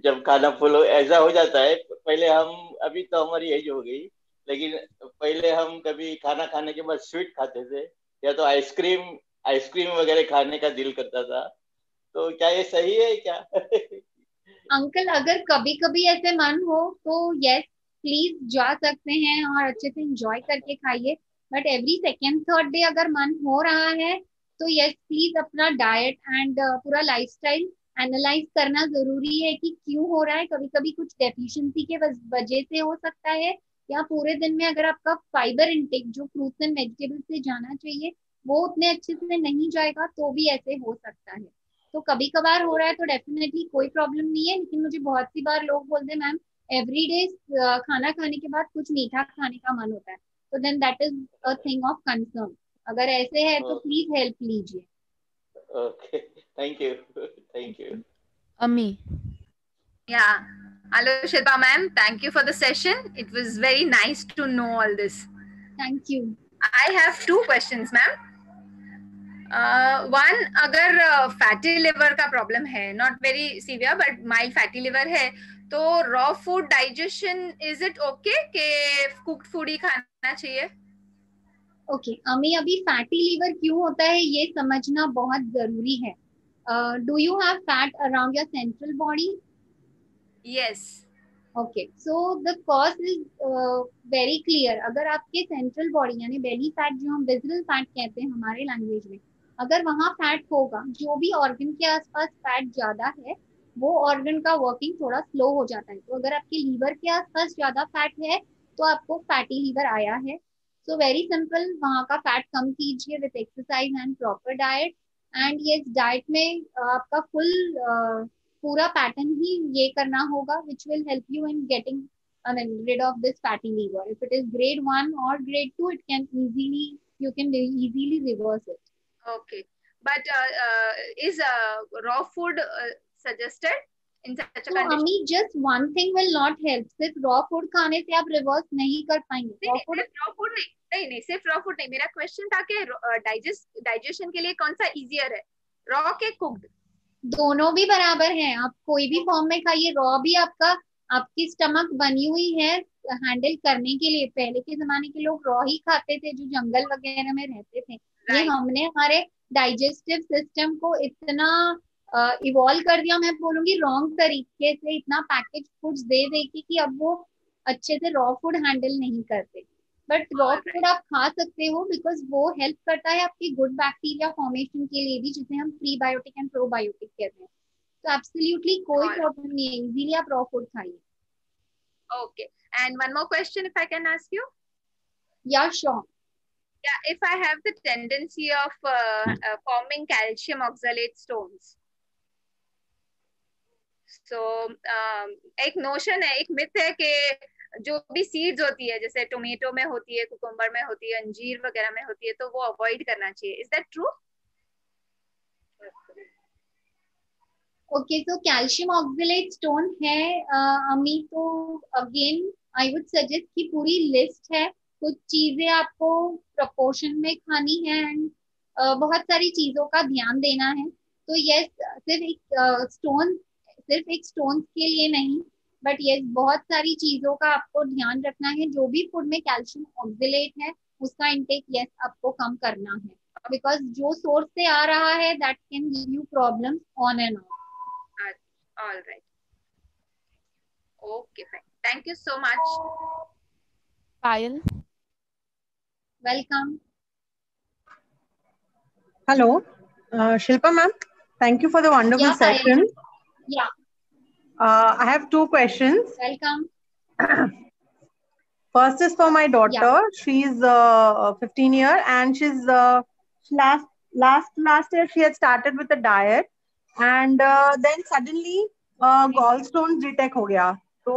जब खाना फुल ऐसा हो जाता है. पहले हम, अभी तो हमारी एज हो गई, लेकिन पहले हम कभी खाना खाने के बाद स्वीट खाते थे या तो आइसक्रीम वगैरह खाने का दिल करता था, तो क्या ये सही है क्या? अंकल अगर कभी कभी ऐसे मन हो तो यस प्लीज जा सकते हैं और अच्छे से एंजॉय करके खाइए, but every second third day अगर मन हो रहा है तो यस प्लीज अपना डाइट एंड पूरा लाइफस्टाइल एनालाइज करना जरूरी है कि क्यों हो रहा है। कभी कभी कुछ डेफिशिएंसी के वजह से हो सकता है, या पूरे दिन में अगर आपका फाइबर इनटेक जो फ्रूट्स एंड वेजिटेबल्स से जाना चाहिए वो उतने अच्छे से नहीं जाएगा तो भी ऐसे हो सकता है। तो कभी कभार हो रहा है तो डेफिनेटली कोई प्रॉब्लम नहीं है, लेकिन मुझे बहुत सी बार लोग बोलते हैं मैम एवरीडे खाना खाने के बाद कुछ मीठा खाने का मन होता है, तो then that is a thing of concern. अगर ऐसे है तो प्लीज हेल्प लीजिए। Okay, thank you. Ami. Yeah. Hello, Shilpa ma'am. Thank you for the session. It was very nice to know all this. Thank you. I have 2 questions, ma'am. One, अगर fatty liver का problem है, not very severe but mild fatty liver है, तो raw food digestion is it okay कि cooked food ही खाना चाहिए? Okay अमी, अभी फैटी लीवर क्यों होता है ये समझना बहुत जरूरी है। Do you have fat around your central body? Yes. Okay, so the cause is very clear. अगर आपके सेंट्रल बॉडी यानी बेली फैट जो हम विजरल फैट कहते हैं हमारे लैंग्वेज में, अगर वहाँ फैट होगा, जो भी ऑर्गन के आसपास फैट ज्यादा है वो ऑर्गन का वर्किंग थोड़ा स्लो हो जाता है। तो अगर आपके लीवर के आसपास ज्यादा फैट है तो आपको फैटी लीवर आया है। सो वेरी सिंपल, वहाँ का फैट कम कीजिए with exercise and proper diet. And ये डाइट में आपका फुल पूरा पैटर्न ही ये करना होगा which will help you in getting rid of this fatty liver. If it is grade 1 or grade 2, you can easily reverse it. Okay, but is raw food suggested in such a condition? So Ami, just one thing will not help. सिर्फ raw food खाने से आप reverse नहीं कर पाएंगे। raw food नहीं, सिर्फ raw food नहीं। मेरा क्वेश्चन था कि डाइजेशन के लिए कौन सा इजियर है, raw के cooked? दोनों भी बराबर हैं, आप कोई भी फॉर्म में खाइए। रॉ भी आपकी स्टमक बनी हुई है हैंडल करने के लिए। पहले के जमाने के लोग रॉ ही खाते थे जो जंगल वगैरह में रहते थे। ये हमने हमारे डाइजेस्टिव सिस्टम को इतना इवॉल्व कर दिया, मैं बोलूंगी रॉन्ग तरीके से, इतना पैकेज फूड्स दे दे कि अब वो अच्छे से रॉ फूड हैंडल नहीं करते। बट रॉ फूड आप खा सकते हो बिकॉज वो हेल्प करता है आपकी गुड बैक्टीरिया फॉर्मेशन के लिए भी, जिसे हम प्रीबायोटिक एंड प्रोबायोटिक कहते हैं। तो एब्सोल्युटली कोई प्रॉब्लम नहीं है, इजीली आप रॉ फूड खाइए। Okay, and one more question if I can ask you? या sure. Yeah, if I have the tendency of forming calcium oxalate stones, so एक नोशन है, एक मिथ है कि जो भी सीड्स होती है, जैसे टोमेटो में होती है, कुकुम्बर में होती है, अंजीर वगैरह में होती है, तो वो अवॉइड करना चाहिए। Is that true? ओके, तो कैल्शियम ऑक्सलेट स्टोन है अमी, तो अगेन आई वुड सजेस्ट कि पूरी लिस्ट है, कुछ चीजें आपको प्रपोर्शन में खानी है एंड बहुत सारी चीजों का ध्यान देना है। तो यस, सिर्फ एक स्टोन के लिए नहीं, बट यस बहुत सारी चीजों का आपको ध्यान रखना है। जो भी फूड में कैल्शियम ऑक्सलेट है उसका इंटेक यस आपको कम करना है, बिकॉज जो सोर्स से आ रहा है that can give you problems on end of. All right. Okay, fine. Thank you so much. Payal. Welcome. Hello, Shilpa ma'am. Thank you for the wonderful session. Yeah. I have 2 questions. Welcome. First is for my daughter. Yeah. She's 15 years and she's last year she had started with a diet, and then suddenly gallstones detect ho gaya, so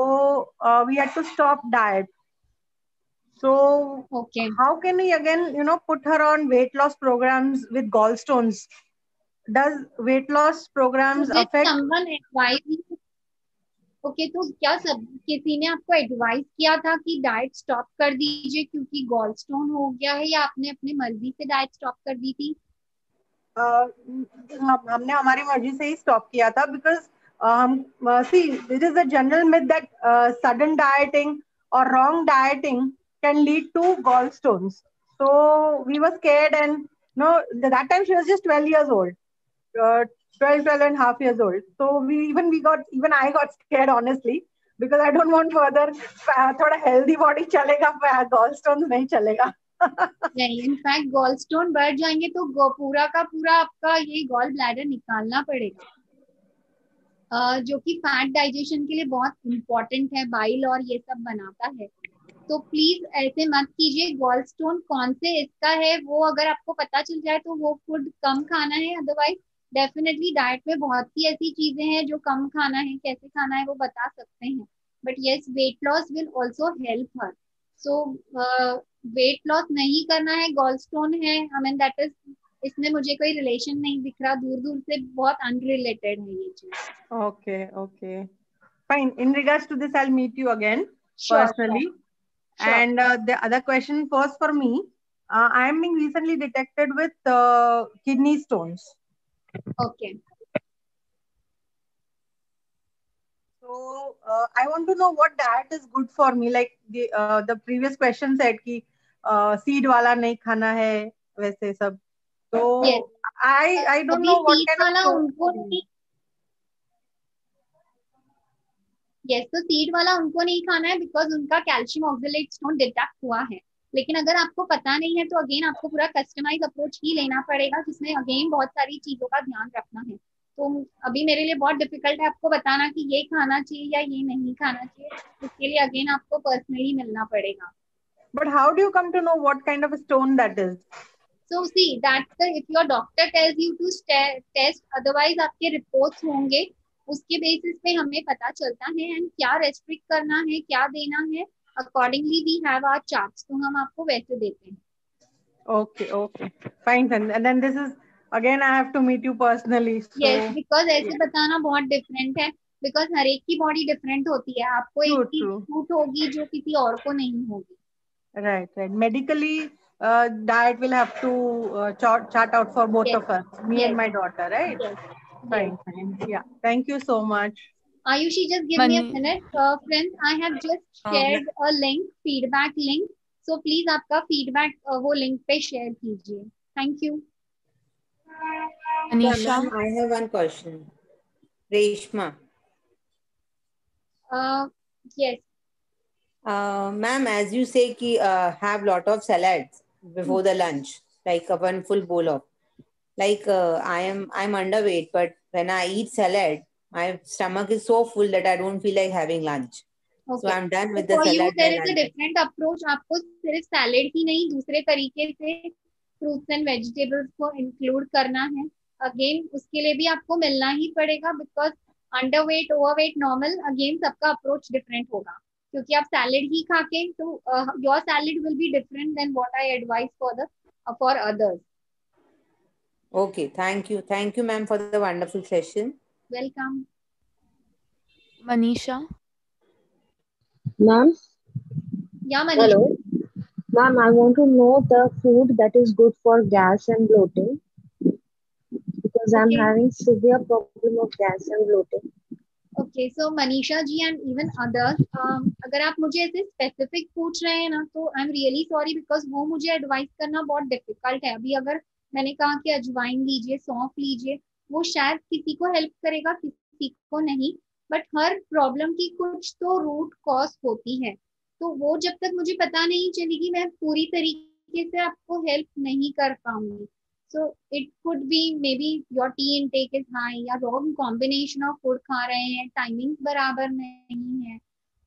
we had to stop diet. So okay, how can we again put her on weight loss programs with gallstones? Does weight loss programs affect someone advise you? Okay, तो क्या किसी ने आपको advice किया था कि diet stop कर दीजिए क्योंकि गॉलस्टोन हो गया है, या आपने अपनी मर्जी से डाइट स्टॉप कर दी थी? हमने हमारी मर्जी से ही स्टॉप किया था, because see, it is a general myth that sudden dieting or wrong dieting can lead to gallstones. So we were scared, and no, that time she was just 12 years old, 12 and a half years old. So even I got scared, honestly, because I don't want further थोड़ा healthy body चलेगा, gallstones नहीं चलेगा. नहीं, in fact gallstone बढ़ जाएंगे तो पूरा का पूरा आपका ये गॉल ब्लैडर निकालना पड़ेगा, जो कि फैट डाइजेशन के लिए बहुत इंपॉर्टेंट है, बाइल और ये सब बनाता है. तो प्लीज ऐसे मत कीजिए. गॉलस्टोन कौन से इसका है वो अगर आपको पता चल जाए तो वो फूड कम खाना है. अदरवाइज डेफिनेटली डाइट में बहुत सी ऐसी चीजें हैं जो कम खाना है, कैसे खाना है वो बता सकते हैं. But yes, weight loss will also help her. So weight loss नहीं करना है, गॉलस्टोन है, आई मीन दैट इज, इसमें मुझे कोई रिलेशन नहीं दिख रहा, दूर दूर से बहुत अनरिलेटेड है ये चीज. Okay. Fine. In regards to this, I'll meet you again personally. Sure. And the other question was for me. I am being recently detected with kidney stones. Okay. So I want to know what diet is good for me. Like the previous question said कि seed वाला नहीं खाना है, वैसे सब. So yes. I don't know what kind of उनको नहीं. yes, तो सीड वाला उनको नहीं खाना है बिकॉज उनका कैल्शियम ऑक्सलेट स्टोन डिटेक्ट हुआ है. लेकिन अगर आपको पता नहीं है तो अगेन आपको पूरा कस्टमाइज अप्रोच ही लेना पड़ेगा, जिसमें अगेन बहुत सारी चीजों का ध्यान रखना है. तो अभी मेरे लिए बहुत डिफिकल्ट है आपको बताना कि ये खाना चाहिए या ये नहीं खाना चाहिए. उसके लिए अगेन आपको पर्सनली मिलना पड़ेगा. But how do you come to know what kind of a stone that is? So see, that's if your doctor tells you to test, otherwise आपके रिपोर्ट्स होंगे, उसके बेसिस पे हमें पता चलता है एंड क्या रेस्ट्रिक्ट करना है, क्या देना है. Accordingly we have our charts, तो हम आपको वैसे देते हैं. Okay. Fine. And then this is again I have to meet you personally. So, yes, because ऐसे बताना बहुत डिफरेंट है, बिकॉज हर एक की बॉडी डिफरेंट होती है. आपको एक चीज सूट होगी जो किसी और को नहीं होगी. Right. Medically, diet will have to chart out for both of us, me and my daughter, right? Yes. Fine. Yeah. Thank you so much. Ayushi, just give me a minute. Friends, I have just shared a link, feedback link. So please आपका feedback वो link पे share कीजिए. Thank you. Anisha, I have one question. Reshma. Yes. Ma'am, as you say कि have lot of salads before the lunch, like one full bowl of. Like I'm underweight, but when I eat salad, my stomach is so full that I don't feel like having lunch. Okay. So I'm done with the salad. For you, there is a different approach. आपको सिर्फ salad ही नहीं, दूसरे तरीके से fruits and vegetables को include करना है. Again, उसके लिए भी आपको मिलना ही पड़ेगा, because underweight, overweight, normal, again सबका approach different होगा. क्योंकि आप salad ही खा के, तो your salad will be different than what I advise for others. Okay, thank you, ma'am, for the wonderful session. Welcome. Manisha. Ma'am. Yeah, Manisha. Hello. Ma'am, I want to know the food that is good for gas and bloating, because I'm having severe problem of gas and bloating. Okay, so Manisha ji and even others, अगर आप मुझे ऐसे specific पूछ रहे हैं ना, तो I am really sorry, because वो मुझे एडवाइस करना बहुत डिफिकल्ट है. अभी अगर मैंने कहा कि अजवाइन लीजिए, सौंफ लीजिए, वो शायद किसी को हेल्प करेगा, किसी को नहीं. बट हर प्रॉब्लम की कुछ तो रूट कॉज होती है, तो वो जब तक मुझे पता नहीं चलेगी मैं पूरी तरीके से आपको हेल्प नहीं कर पाऊंगी. So it could be maybe your tea intake is high, या wrong combination of food खा रहे हैं, timings बराबर नहीं है.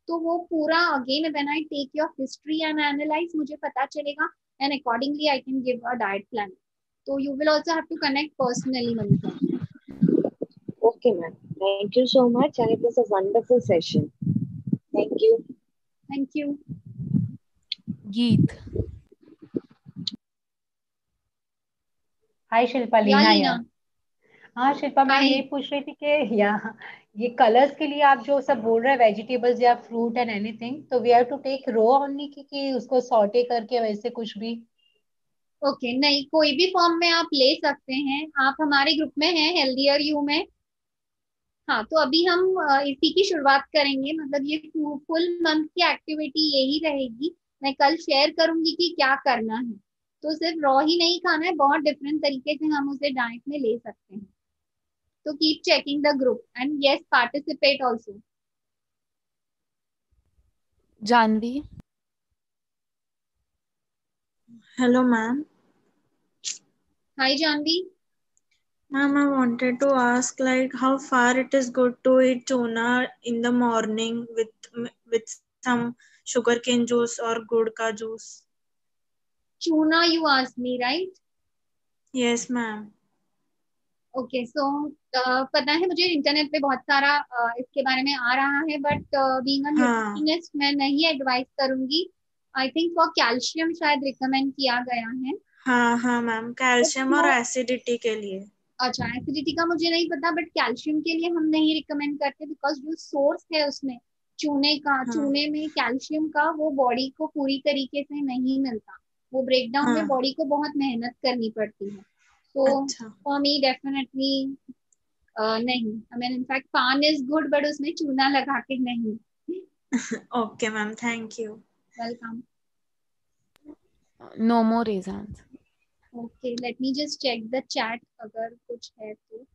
तो वो पूरा again when I take your history and analyze, मुझे पता चलेगा, and accordingly I can give a diet plan. So you will also have to connect personally, Manisha. Okay, ma'am. Thank you so much, and it was a wonderful session. Thank you. Thank you. Geet. हाय शिल्पा, लीना यार. हाँ शिल्पा, मैं ये पूछ रही थी कि यहाँ ये कलर्स के लिए आप जो सब बोल रहे हैं, वेजिटेबल्स या फ्रूट एंड एनीथिंग, तो we have to take raw only कि उसको सॉटे करके वैसे कुछ भी? ओके, नहीं, कोई भी फॉर्म में आप ले सकते हैं. आप हमारे ग्रुप में हैं, हेल्दियर यू में. हाँ, तो अभी हम इसी की शुरुआत करेंगे, मतलब ये फुल मंथ की एक्टिविटी यही रहेगी मैं कल शेयर करूंगी कि क्या करना है। तो सिर्फ रॉ ही नहीं खाना है, बहुत डिफरेंट तरीके से हम उसे डाइट में ले सकते हैं। तो keep checking the group and yes participate also. Janvi. Hello, ma'am. Hi Janvi. Ma'am, I wanted to ask, like, how far it is good to eat tuna in the morning with some sugarcane juice or gud ka juice? Tuna, you asked me, right? Yes, ma'am. Okay so पता है मुझे internet पे बहुत सारा इसके बारे में आ रहा है, बट बीइंग अ न्यूट्रिशनिस्ट मैं नहीं एडवाइस करूंगी। आई थिंक फॉर कैल्शियम शायद रिकमेंड किया गया है। हाँ मैम, कैल्शियम और एसिडिटी के लिए। अच्छा, एसिडिटी का मुझे नहीं पता, बट कैल्शियम के लिए हम नहीं रिकमेंड करते, बिकॉज जो सोर्स है उसमें चूने का, चूने में कैल्शियम का, वो बॉडी को पूरी तरीके से नहीं मिलता। वो ब्रेकडाउन में बॉडी को बहुत मेहनत करनी पड़ती है। So for me definitely नहीं। I mean in fact पान is good, but उसमें चूना लगा के नहीं। Okay ma'am, thank you. Welcome. No more raisins. Okay, let me just check the chat अगर कुछ है तो।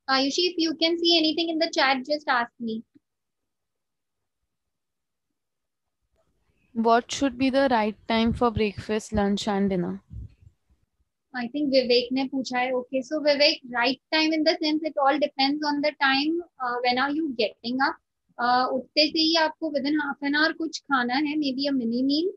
Ayushi, if you can see anything in the chat, just ask me. What should be the right time for breakfast, lunch and dinner? I think Vivek ने पूछा है। Okay, so Vivek, right time in the sense it all depends on the time when are you getting up. उठते से ही आपको within half an hour कुछ खाना है, maybe a mini meal.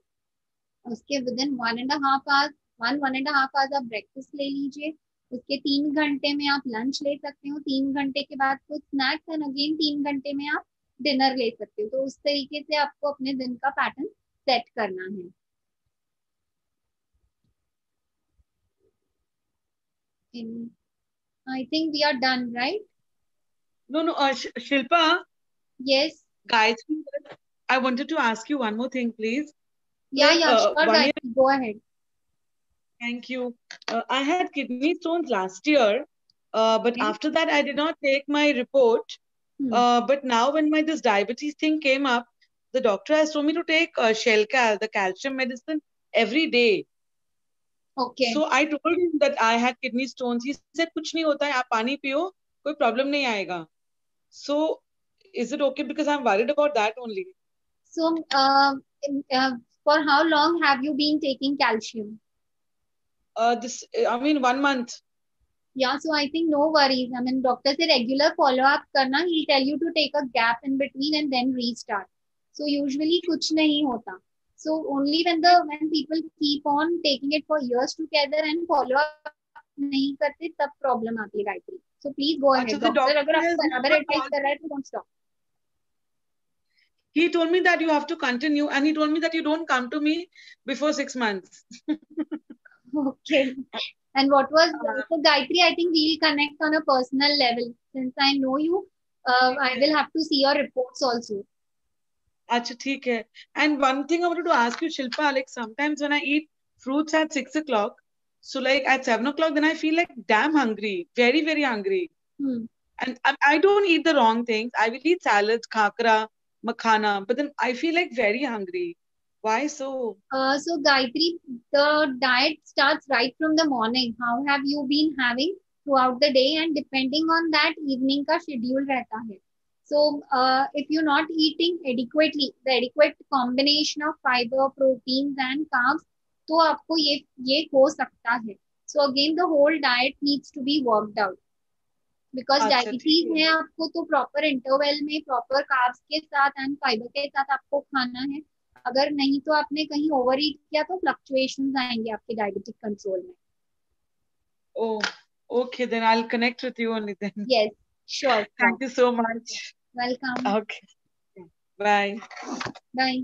उसके within 1.5 hours, 1.5 hours आप breakfast ले लीजिए। उसके 3 घंटे में आप लंच ले सकते हो, 3 घंटे के बाद कुछ स्नैक्स, एंड अगेन 3 घंटे में आप डिनर ले सकते हो। तो उस तरीके से आपको अपने दिन का पैटर्न सेट करना है। I think we are done, right? No, Shilpa. Yes. Gayatri, I wanted to ask you one more thing, please. Yeah, sure, Gayatri, go ahead. Thank you. I had kidney stones last year, but after that I did not take my report. But now when this diabetes thing came up, the doctor has told me to take Shelcal, the calcium medicine, every day. Okay. So I told him that I had kidney stones. He said, "कुछ नहीं होता है, आप पानी पियो, कोई problem नहीं आएगा." So is it okay? Because I'm worried about that only. So for how long have you been taking calcium? I mean 1 month. Yeah, so I think no worries. I mean doctor से regular follow up करना, he'll tell you to take a gap in between and then restart. So usually कुछ नहीं होता. So only when people keep on taking it for years together and follow up नहीं करते तब problem आती है Gayatri. So please go ahead. Doctor अगर आपको बराबर एडवाइस कर रहा है तो don't stop. He told me that you have to continue, and he told me that you don't come to me before 6 months. Okay. And what was so Gayatri? I think we'll connect on a personal level since I know you. I will have to see your reports also. अच्छा ठीक है. And one thing I wanted to ask you, Shilpa, like sometimes when I eat fruits at 6 o'clock, so like at 7 o'clock, then I feel like damn hungry, very, very hungry. And I don't eat the wrong things. I will eat salads, khakra, makhana, but then I feel like very hungry. Why so? So Gayatri, the diet starts right from the morning. How have you been having throughout the day? And depending on that, evening ka schedule रहता है. So if you're not eating adequately, the adequate combination of fiber, proteins and carbs, तो आपको ये हो सकता है. So again, the whole diet needs to be worked out. Because diabetes है आपको तो प्रॉपर इंटरवल में प्रॉपर कार्ब्स के साथ एंड फाइबर के साथ आपको खाना है। अगर नहीं तो आपने कहीं ओवर ईट किया तो फ्लक्चुएशंस आएंगे आपके डायबिटिक कंट्रोल में। Oh, okay, then I'll connect with you only then. Yes, sure. Thank you so much. Welcome. Okay. Bye. Bye.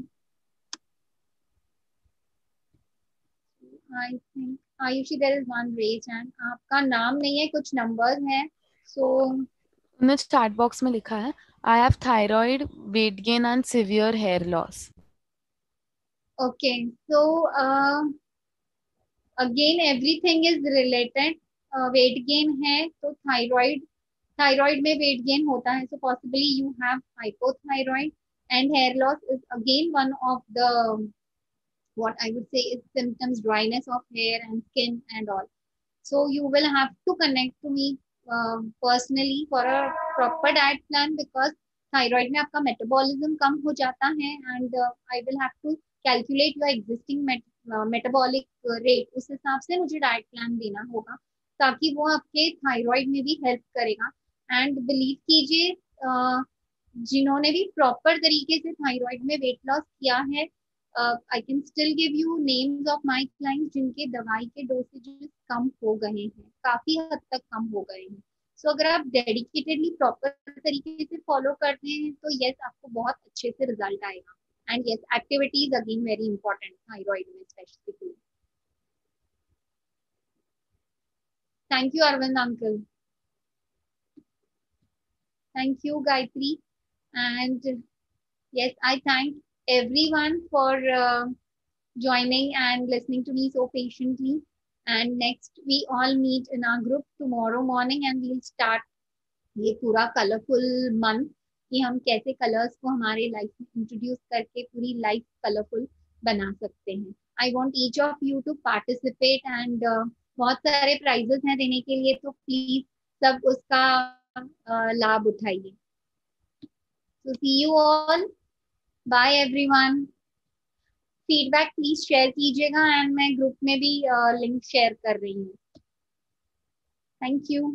I think Ayushi, there is one raised hand. आपका नाम नहीं है, कुछ नंबर्स हैं। So उन्होंने chat box में लिखा है I have thyroid, weight gain and severe hair loss. Okay, so again everything is related. Weight gain है तो thyroid में weight gain होता है, so possibly you have hypothyroid, And hair loss is again one of the, what I would say is symptoms, dryness of hair and skin and all. So you will have to connect to me personally for a proper diet plan, because thyroid में आपका metabolism कम हो जाता है, and I will have to calculate your existing metabolic rate. उस हिसाब से मुझे diet plan देना होगा ताकि वो आपके thyroid में भी help करेगा. And believe कीजिए जिन्होंने भी proper तरीके से thyroid में weight loss किया है, I can still give you names of my clients जिनके दवाई के डोसेजेस कम हो गए हैं, काफी हद तक कम हो गए हैं. सो अगर आप डेडिकेटेडली प्रॉपर तरीके से फॉलो करते हैं तो यस आपको बहुत अच्छे से रिजल्ट आएगा. And yes activity is again very important thyroid में specifically. Thank you Arvind uncle. Thank you Gayatri. And yes, I thank everyone for joining and listening to me so patiently. And next we all meet in our group tomorrow morning and we'll start ये पूरा colourful month कि हम कैसे colours को हमारे life में introduce करके पूरी लाइफ कलरफुल बना सकते हैं. I want each of you to participate and बहुत सारे प्राइजेस हैं देने के लिए, तो प्लीज सब उसका लाभ उठाइए. So see you all. Bye everyone. Feedback please share कीजिएगा एंड मैं ग्रुप में भी लिंक शेयर कर रही हूँ. Thank you.